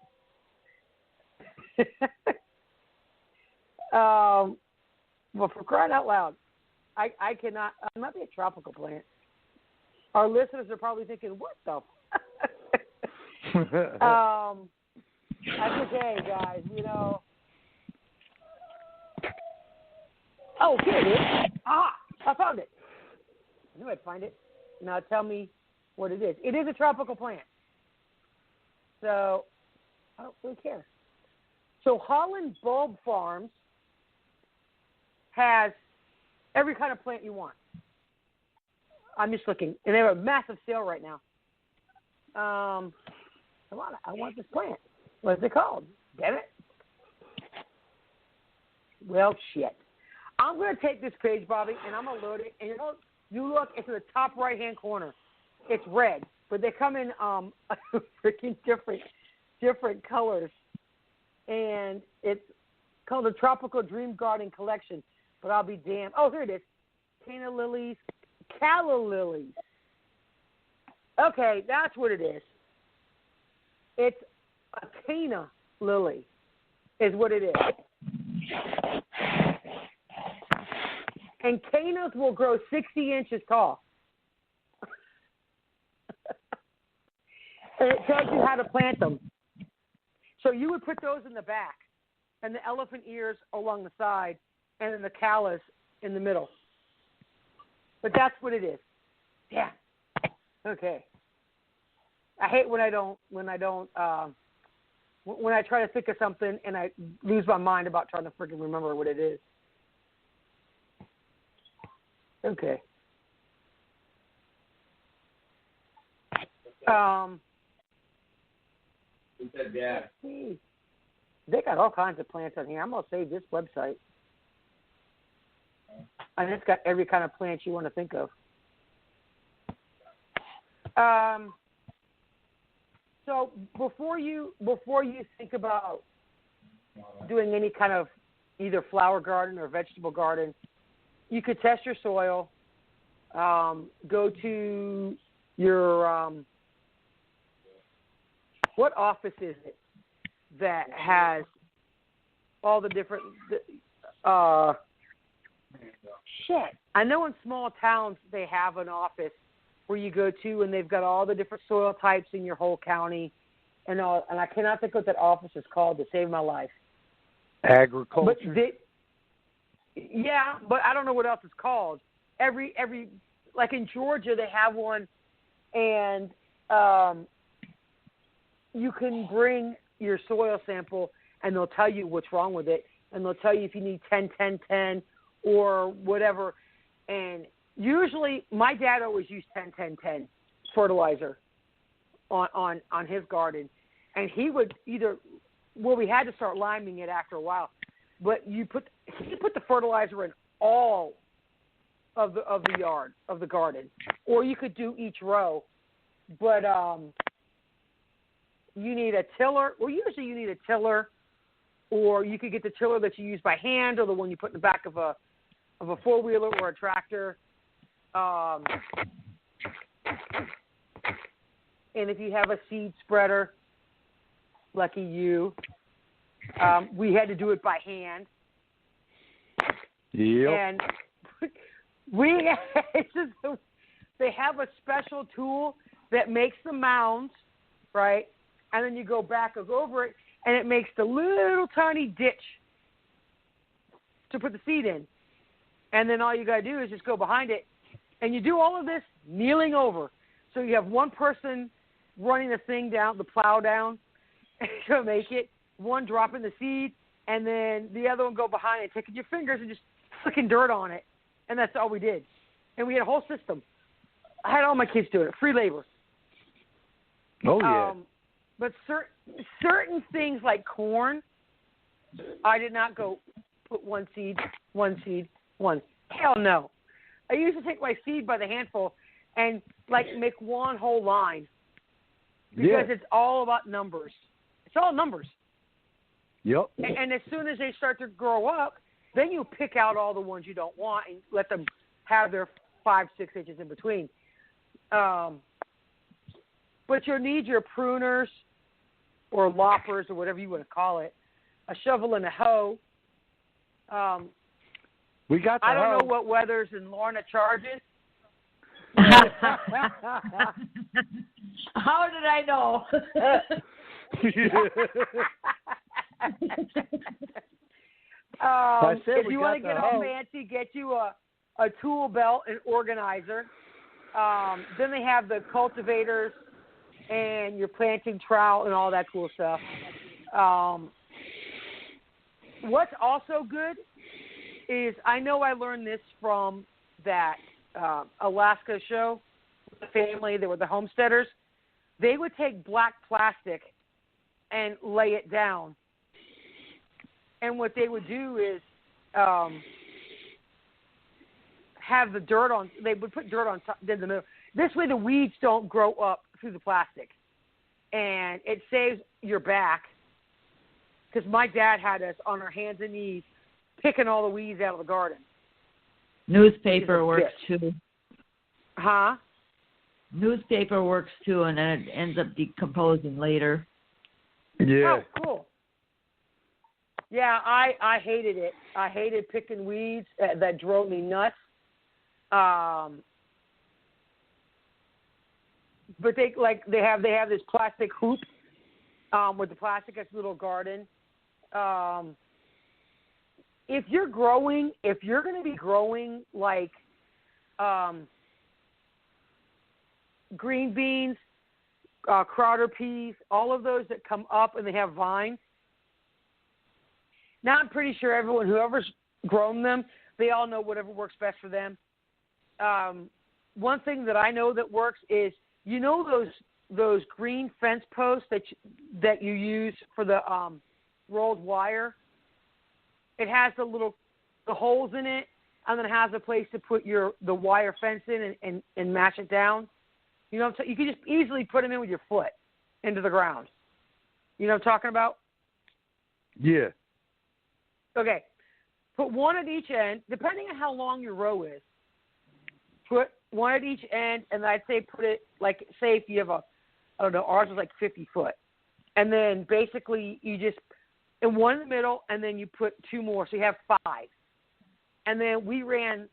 [SPEAKER 5] Well, for crying out loud, I cannot. It might be a tropical plant. Our listeners are probably thinking, what the? That's okay, guys. Oh, here it is. I found it. I knew I'd find it. Now tell me what it is. It is a tropical plant. So I don't really care. So Holland Bulb Farms has every kind of plant you want. I'm just looking. And they have a massive sale right now. I want this plant. What's it called? Damn it. Well, shit. I'm going to take this page, Bobby, and I'm going to load it. And you look, it's in the top right-hand corner. It's red, but they come in freaking different colors. And it's called the Tropical Dream Garden Collection. But I'll be damned. Oh, here it is. Calla lilies. Okay, that's what it is. It's a canna lily is what it is. And cannas will grow 60 inches tall. And it tells you how to plant them. So you would put those in the back, and the elephant ears along the side, and then the callas in the middle. But that's what it is. Yeah. Okay. I hate when I try to think of something and I lose my mind about trying to freaking remember what it is. Okay. Let's see. They got all kinds of plants on here. I'm gonna save this website. And it's got every kind of plant you want to think of. So before you think about doing any kind of either flower garden or vegetable garden, you could test your soil. Go to your what office is it that has all the different shit. I know in small towns they have an office where you go to and they've got all the different soil types in your whole county and all, and I cannot think what that office is called to save my life.
[SPEAKER 4] Agriculture.
[SPEAKER 5] Yeah, but I don't know what else it's called. Every like in Georgia they have one, and you can bring your soil sample and they'll tell you what's wrong with it, and they'll tell you if you need 10-10-10 or whatever. And usually my dad always used 10-10-10 fertilizer on his garden, and he would we had to start liming it after a while, but he put the fertilizer in all of the yard of the garden, or you could do each row, but you need a tiller. Well, usually you need a tiller, or you could get the tiller that you use by hand, or the one you put in the back of a 4-wheeler or a tractor. And if you have a seed spreader, lucky you. We had to do it by hand.
[SPEAKER 4] Yep.
[SPEAKER 5] And they have a special tool that makes the mounds, right? And then you go back over it, and it makes the little tiny ditch to put the seed in. And then all you got to do is just go behind it. And you do all of this kneeling over. So you have one person running the thing down, the plow down, to make it, one dropping the seed, and then the other one go behind it, taking your fingers and just flicking dirt on it. And that's all we did. And we had a whole system. I had all my kids doing it, free labor.
[SPEAKER 4] Oh, yeah.
[SPEAKER 5] But certain things like corn, I did not go put one seed. Hell no. I used to take my seed by the handful and make one whole line because it's all about numbers. It's all numbers.
[SPEAKER 4] Yep.
[SPEAKER 5] And as soon as they start to grow up, then you pick out all the ones you don't want and let them have their 5-6 inches in between. But you'll need your pruners or loppers or whatever you want to call it, a shovel and a hoe.
[SPEAKER 4] We got the
[SPEAKER 5] I don't
[SPEAKER 4] hoe.
[SPEAKER 5] know what Weathers and Lorna charges.
[SPEAKER 6] How did I know?
[SPEAKER 5] If you want to get all fancy, get you a tool belt and organizer. Then they have the cultivators and your planting trowel and all that cool stuff. What's also good is, I know I learned this from that Alaska show with the family. They were the homesteaders. They would take black plastic and lay it down. And what they would do is have the dirt on. They would put dirt on top in the middle. This way the weeds don't grow up through the plastic. And it saves your back. Because my dad had us on our hands and knees picking all the weeds out of the garden.
[SPEAKER 6] Newspaper works too.
[SPEAKER 5] Huh?
[SPEAKER 6] Newspaper works too, and then it ends up decomposing later.
[SPEAKER 4] Yeah.
[SPEAKER 5] Oh, cool. Yeah, I hated it. I hated picking weeds. That drove me nuts. But they have this plastic hoop with the plastic as a little garden. If you're going to be growing like green beans, Crowder peas, all of those that come up and they have vines. Now I'm pretty sure whoever's grown them, they all know whatever works best for them. One thing that I know that works is, those green fence posts that you use for the rolled wire. It has the holes in it, and then it has a place to put the wire fence in and mash it down. You know what I'm saying? You can just easily put them in with your foot into the ground. You know what I'm talking about?
[SPEAKER 4] Yeah.
[SPEAKER 5] Okay. Put one at each end, depending on how long your row is. Put one at each end, and I'd say put it, like, say if you have ours was like 50 foot. And then basically you just, and one in the middle, and then you put two more, so you have 5. And then we ran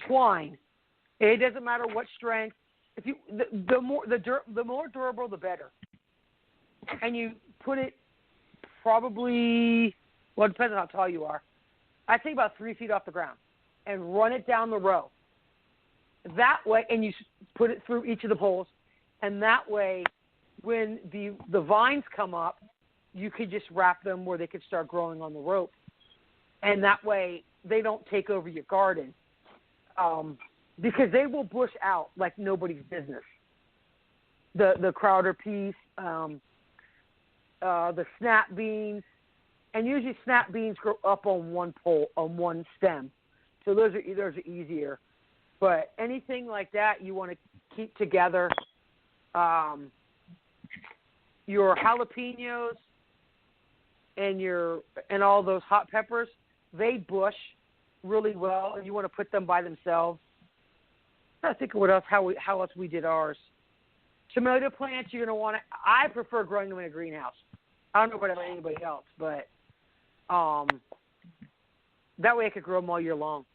[SPEAKER 5] twine. It doesn't matter what strength. If you the more durable, the better. And you put it probably, well, it depends on how tall you are. I'd say about 3 feet off the ground, and run it down the row. That way, and you put it through each of the poles, and that way, when the vines come up, you could just wrap them where they could start growing on the rope, and that way they don't take over your garden, because they will bush out like nobody's business. The Crowder piece, the snap beans, and usually snap beans grow up on one pole, on one stem, so those are easier. But anything like that you want to keep together. Your jalapenos and all those hot peppers, they bush really well, and you want to put them by themselves. I think what else? How else we did ours? Tomato plants, you're going to want to. I prefer growing them in a greenhouse. I don't know about anybody else, but that way I could grow them all year long.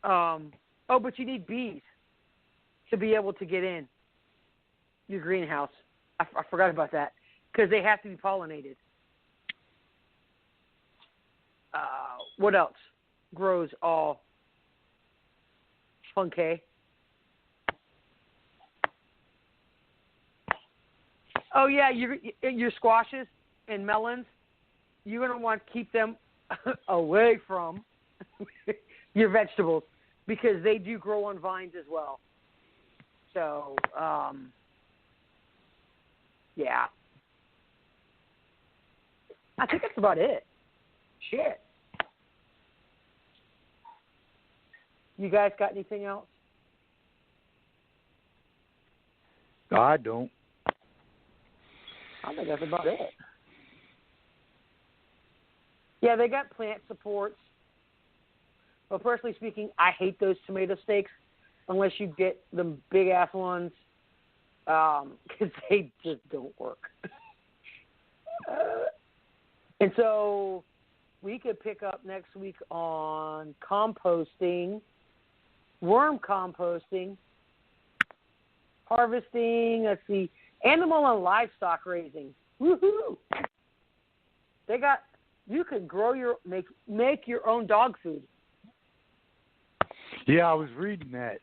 [SPEAKER 5] But you need bees to be able to get in your greenhouse. I forgot about that, because they have to be pollinated. What else grows all funky? Oh, yeah, your squashes and melons, you're going to want to keep them away from your vegetables, because they do grow on vines as well. So, yeah. I think that's about it. Shit. You guys got anything else?
[SPEAKER 4] I don't.
[SPEAKER 5] I think that's about it. Yeah, they got plant supports. But personally speaking, I hate those tomato stakes unless you get the big-ass ones, because they just don't work. And so we could pick up next week on composting, worm composting, harvesting, let's see, animal and livestock raising. Woohoo! You can grow make your own dog food.
[SPEAKER 4] Yeah, I was reading that.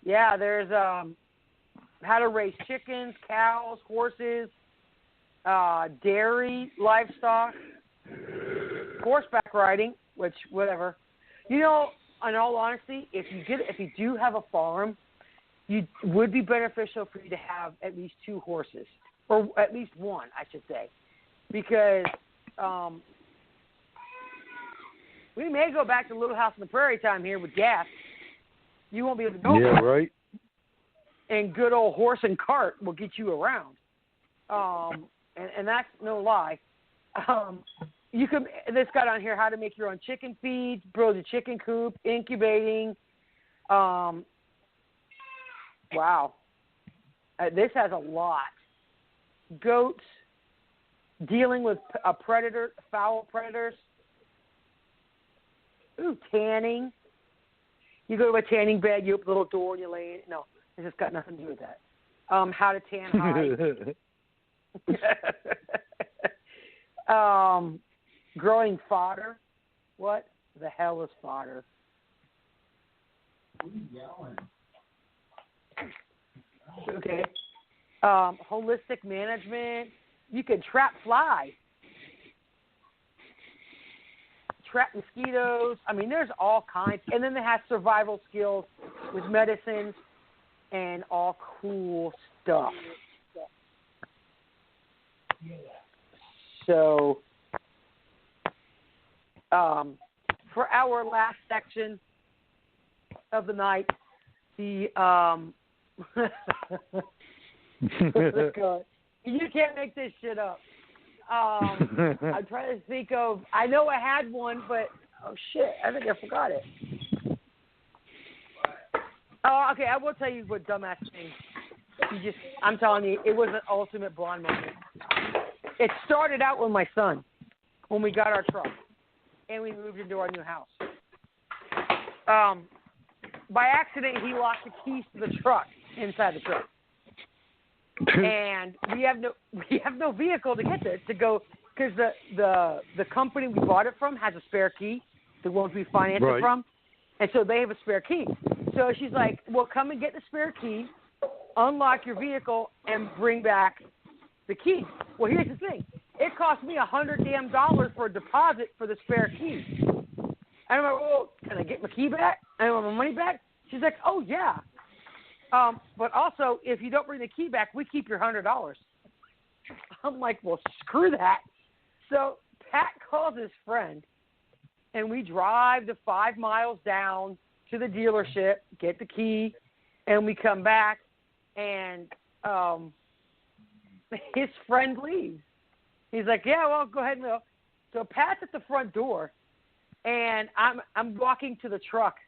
[SPEAKER 5] Yeah, there's how to raise chickens, cows, horses, dairy, livestock, horseback riding, which whatever. You know, in all honesty, if you do have a farm, it would be beneficial for you to have at least 2 horses, or at least 1, I should say, because we may go back to Little House on the Prairie time here with gas. You won't be able to go.
[SPEAKER 4] Yeah, right.
[SPEAKER 5] And good old horse and cart will get you around. And that's no lie. This got on here how to make your own chicken feed, build a chicken coop, incubating. Wow. This has a lot. Goats, dealing with foul predators. Ooh, tanning. You go to a tanning bed, you open the little door, and you lay in it. No, it's just got nothing to do with that. How to tan hide. Growing fodder. What the hell is fodder? Okay. Holistic management. You can trap flies. Trap mosquitoes. I mean, there's all kinds. And then they have survival skills with medicines and all cool stuff. So, for our last section, of the night, the you can't make this shit up. I'm trying to think of. I know I had one, but oh shit, I think I forgot it. Oh, okay. I will tell you what dumbass thing. I'm telling you, it was an ultimate blonde moment. It started out with my son when we got our truck and we moved into our new house. By accident, he locked the keys to the truck inside the truck, and we have no vehicle to get there to go because the company we bought it from has a spare key, the ones we financed it from, and so they have a spare key. So she's like, "Well, come and get the spare key, unlock your vehicle, and bring back the key." Well, here's the thing: it cost me $100 for a deposit for the spare key. And I'm like, "Well, can I get my key back? I want my money back?" She's like, "Oh yeah, but also if you don't bring the key back, we keep your $100." I'm like, "Well, screw that." So Pat calls his friend, and we drive the 5 miles down to the dealership, get the key, and we come back, and his friend leaves. He's like, "Yeah, well, go ahead and go." So Pat's at the front door, and I'm walking to the truck,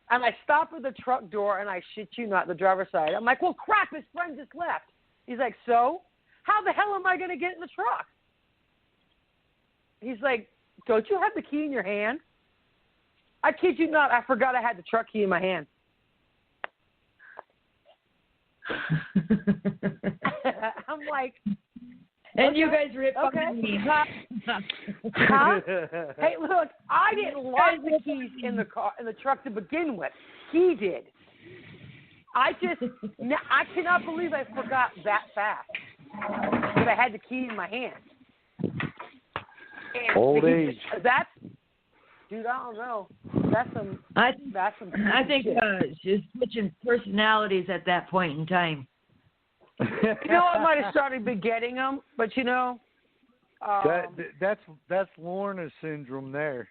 [SPEAKER 5] and I stop at the truck door, and I shit you not, the driver's side. I'm like, "Well, crap, his friend just left." He's like, "So? How the hell am I going to get in the truck?" He's like, "Don't you have the key in your hand?" I kid you not, I forgot I had the truck key in my hand. I'm like,
[SPEAKER 6] and
[SPEAKER 5] okay,
[SPEAKER 6] you guys ripped on me. Huh?
[SPEAKER 5] Hey, look, I didn't lock the keys in the truck to begin with. He did. I cannot believe I forgot that fast. But I had the key in my hand. And
[SPEAKER 4] old age.
[SPEAKER 5] Dude, I don't know. That's some.
[SPEAKER 6] I think
[SPEAKER 5] shit.
[SPEAKER 6] just switching personalities at that point in time.
[SPEAKER 5] I might have started begetting them, but
[SPEAKER 4] that's Lorna syndrome there.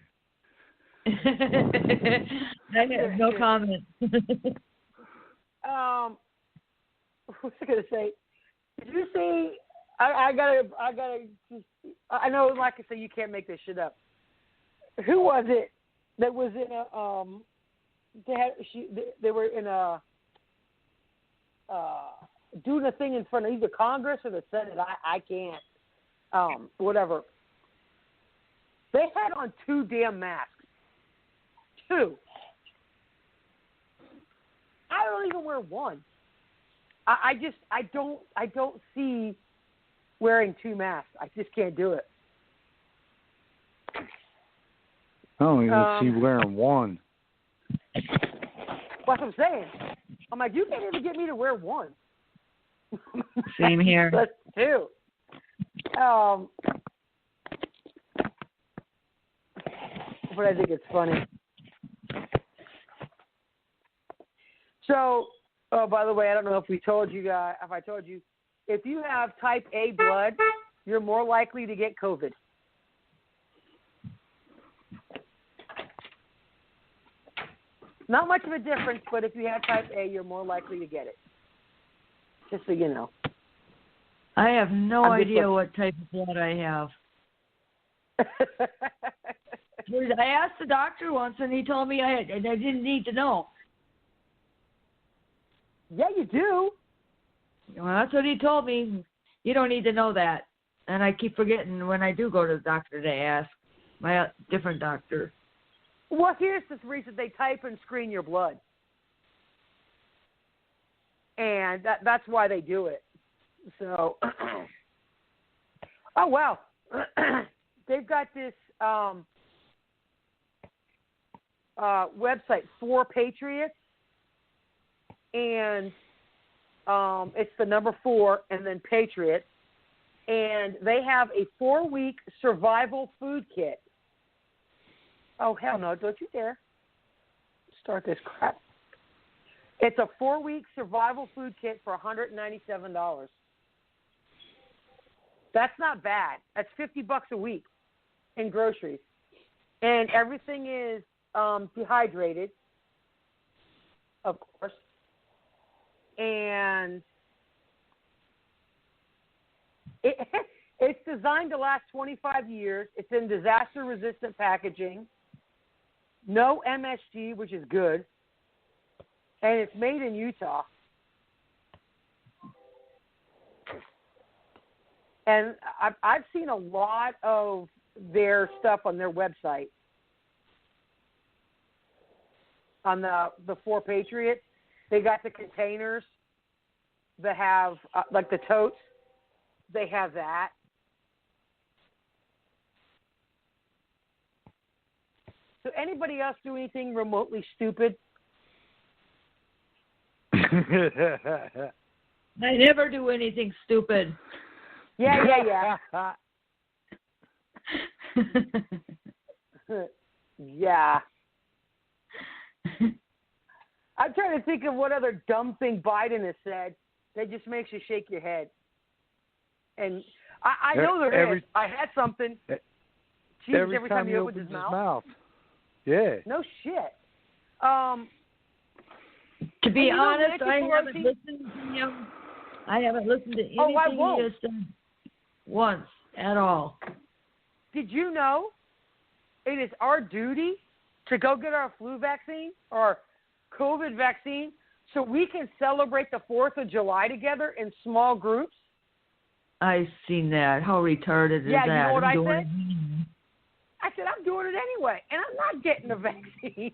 [SPEAKER 6] I have no comment.
[SPEAKER 5] What was I gonna say? Did you say? I gotta. I know, like I said, you can't make this shit up. Who was it that was in a they were in a doing a thing in front of either Congress or the Senate. I can't whatever. They had on 2 damn masks. 2. I don't even wear one. I don't see wearing 2 masks. I just can't do it.
[SPEAKER 4] I don't even see wearing one.
[SPEAKER 5] That's what I'm saying. I'm like, you can't even get me to wear one.
[SPEAKER 6] Same here.
[SPEAKER 5] That's 2. But I think it's funny. So, by the way, I don't know if we told you guys, if I told you, if you have type A blood, you're more likely to get COVID. Not much of a difference, but if you have type A, you're more likely to get it. Just so you know.
[SPEAKER 6] I have no idea what type of blood I have. I asked the doctor once, and he told me I didn't need to know.
[SPEAKER 5] Yeah, you do.
[SPEAKER 6] Well, that's what he told me. You don't need to know that. And I keep forgetting when I do go to the doctor to ask my different doctor.
[SPEAKER 5] Well, here's the reason they type and screen your blood. And that's why they do it. So, oh, wow. They've got this website, 4 Patriots, and it's the number 4 and then Patriots, and they have a 4-week survival food kit. Oh, hell no, don't you dare start this crap. It's a 4-week survival food kit for $197. That's not bad. That's $50 a week in groceries. And everything is dehydrated. of course. And it's designed to last 25 years. It's in disaster-resistant packaging. No MSG, which is good. And it's made in Utah. And I've seen a lot of their stuff on their website. On the Four Patriots, they got the containers that have, like the totes, they have that. So anybody else do anything remotely stupid?
[SPEAKER 6] I never do anything stupid.
[SPEAKER 5] Yeah. Yeah. I'm trying to think of what other dumb thing Biden has said that just makes you shake your head. And I know there is. I had something. Jeez, every time he opens his mouth.
[SPEAKER 4] Yeah.
[SPEAKER 5] No shit.
[SPEAKER 6] To be honest, I haven't listened to him. I haven't listened to anything he has said once at all.
[SPEAKER 5] Did you know it is our duty to go get our flu vaccine or COVID vaccine so we can celebrate the 4th of July together in small groups?
[SPEAKER 6] I've seen that. How retarded is that?
[SPEAKER 5] Yeah, you know what I said?
[SPEAKER 6] I
[SPEAKER 5] said, I'm doing it anyway, and I'm not getting the vaccine.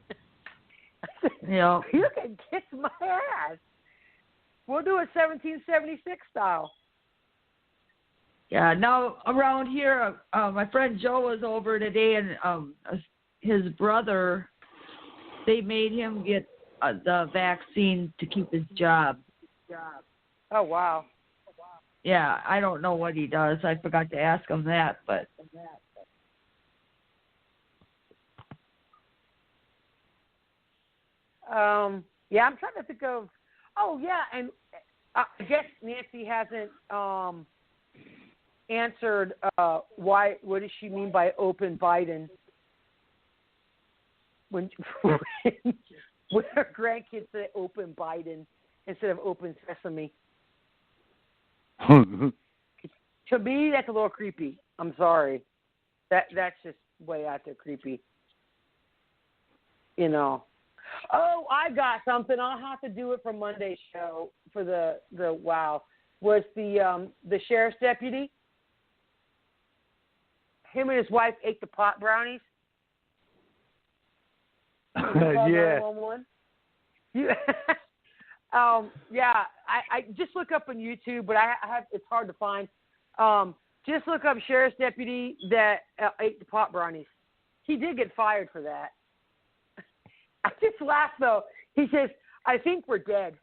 [SPEAKER 6] Yeah.
[SPEAKER 5] You can kiss my ass. We'll do it 1776 style.
[SPEAKER 6] Yeah, now around here, my friend Joe was over today, and his brother, they made him get the vaccine to keep his job.
[SPEAKER 5] Oh, wow.
[SPEAKER 6] Yeah, I don't know what he does. I forgot to ask him that, but...
[SPEAKER 5] Yeah, I'm trying to think of... Oh, yeah, and I guess Nancy hasn't answered why. What does she mean by open Biden? When her grandkids say open Biden instead of open sesame. To me, that's a little creepy. I'm sorry. That's just way out there creepy. You know. Oh, I got something. I'll have to do it for Monday's show for the wow. Was the sheriff's deputy? Him and his wife ate the pot brownies.
[SPEAKER 4] Yeah.
[SPEAKER 5] Yeah. Yeah. I just look up on YouTube, but I have it's hard to find. Just look up sheriff's deputy that ate the pot brownies. He did get fired for that. I just laughed though. He says, "I think we're dead."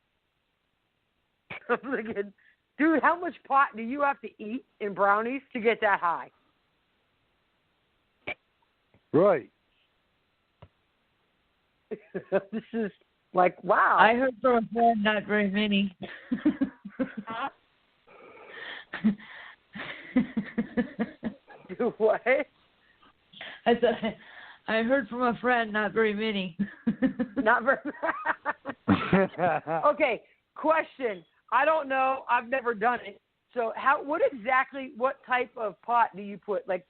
[SPEAKER 5] I'm thinking, dude, how much pot do you have to eat in brownies to get that high?
[SPEAKER 4] Right.
[SPEAKER 5] This is like, wow.
[SPEAKER 6] I heard from a friend, not very many.
[SPEAKER 5] Do what?
[SPEAKER 6] I said, I heard from a friend, not very many.
[SPEAKER 5] Not very. Okay, question. I don't know. I've never done it. So, what type of pot do you put? Like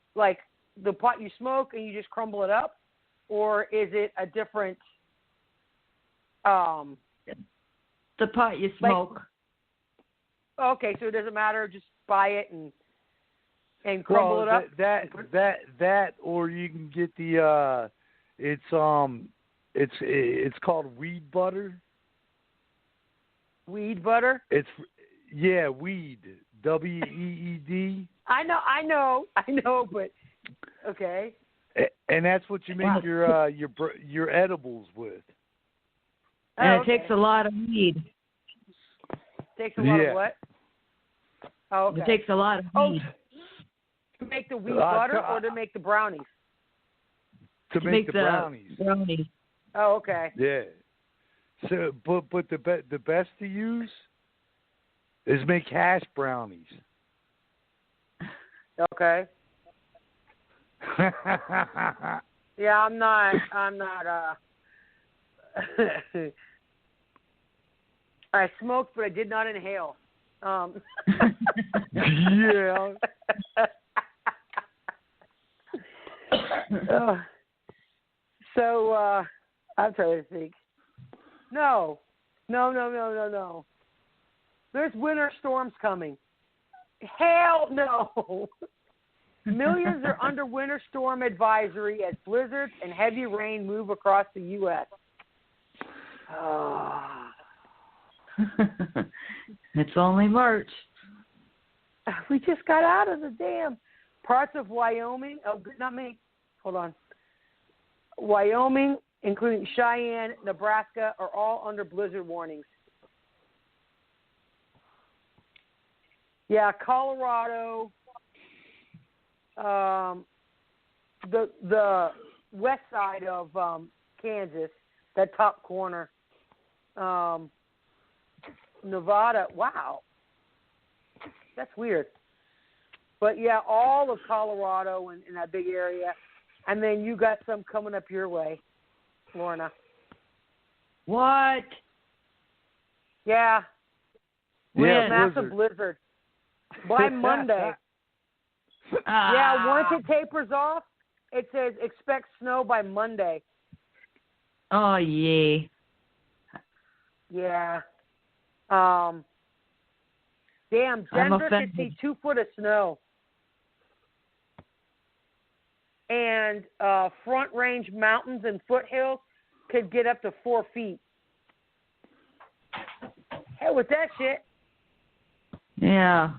[SPEAKER 5] the pot you smoke and you just crumble it up, or is it a different?
[SPEAKER 6] The pot you smoke.
[SPEAKER 5] Okay, so it doesn't matter. Just buy it and crumble it up.
[SPEAKER 4] That, or you can get the it's called weed butter.
[SPEAKER 5] Weed butter.
[SPEAKER 4] It's weed. WEED.
[SPEAKER 5] I know, but okay.
[SPEAKER 4] And that's what you make your edibles with.
[SPEAKER 6] And it takes a lot of weed.
[SPEAKER 5] Takes a lot of what? Oh, okay.
[SPEAKER 6] It takes a lot of weed.
[SPEAKER 5] To make the weed butter or to make the brownies?
[SPEAKER 4] To make the brownies.
[SPEAKER 5] Oh, okay.
[SPEAKER 4] Yeah. So, but the best to use is make hash brownies.
[SPEAKER 5] Okay. Yeah, I'm not I smoked, but I did not inhale.
[SPEAKER 4] Yeah.
[SPEAKER 5] So I'm trying to think. No. There's winter storms coming. Hell no. Millions are under winter storm advisory as blizzards and heavy rain move across the U.S.
[SPEAKER 6] It's only March.
[SPEAKER 5] We just got out of the damn parts of Wyoming. Oh, not me. Hold on. Wyoming, including Cheyenne, Nebraska, are all under blizzard warnings. Yeah, Colorado, the west side of Kansas, that top corner, Nevada. Wow, that's weird. But yeah, all of Colorado and in that big area, and then you got some coming up your way, Lorna.
[SPEAKER 6] What?
[SPEAKER 5] Yeah.
[SPEAKER 4] Yeah,
[SPEAKER 5] Massive blizzard. By Monday. Yeah, once it tapers off, it says expect snow by Monday.
[SPEAKER 6] Oh, yay.
[SPEAKER 5] Yeah. Damn, Denver could see 2 foot of snow. And Front Range mountains and foothills could get up to 4 feet. Hey, with that shit.
[SPEAKER 6] Yeah.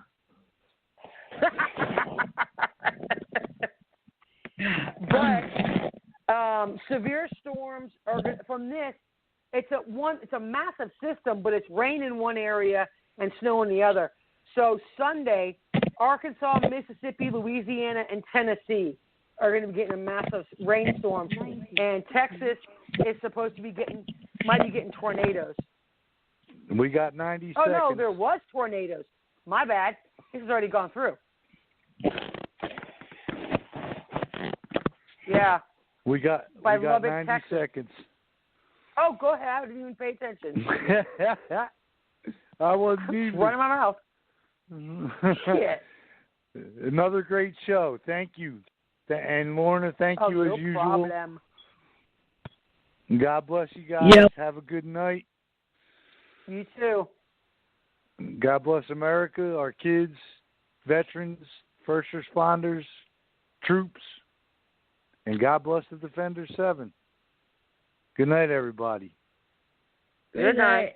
[SPEAKER 5] But severe storms are from this. It's a massive system, but it's rain in one area and snow in the other. So Sunday, Arkansas, Mississippi, Louisiana, and Tennessee are going to be getting a massive rainstorm, and Texas is supposed to be might be getting tornadoes.
[SPEAKER 4] We got 90 seconds.
[SPEAKER 5] Oh no, there was tornadoes. My bad. This has already gone through. Yeah.
[SPEAKER 4] We got
[SPEAKER 5] Lubbock,
[SPEAKER 4] 90
[SPEAKER 5] Texas.
[SPEAKER 4] seconds.
[SPEAKER 5] Oh, go ahead. I didn't even pay attention.
[SPEAKER 4] I wasn't even.
[SPEAKER 5] Running my mouth. Shit.
[SPEAKER 4] Another great show. Thank you. And Lorna, thank you as
[SPEAKER 5] no
[SPEAKER 4] usual.
[SPEAKER 5] Problem.
[SPEAKER 4] God bless you guys.
[SPEAKER 6] Yep.
[SPEAKER 4] Have a good night.
[SPEAKER 5] You too.
[SPEAKER 4] God bless America, our kids, veterans, first responders, troops, and God bless the Defender 7. Good night, everybody.
[SPEAKER 5] Good night.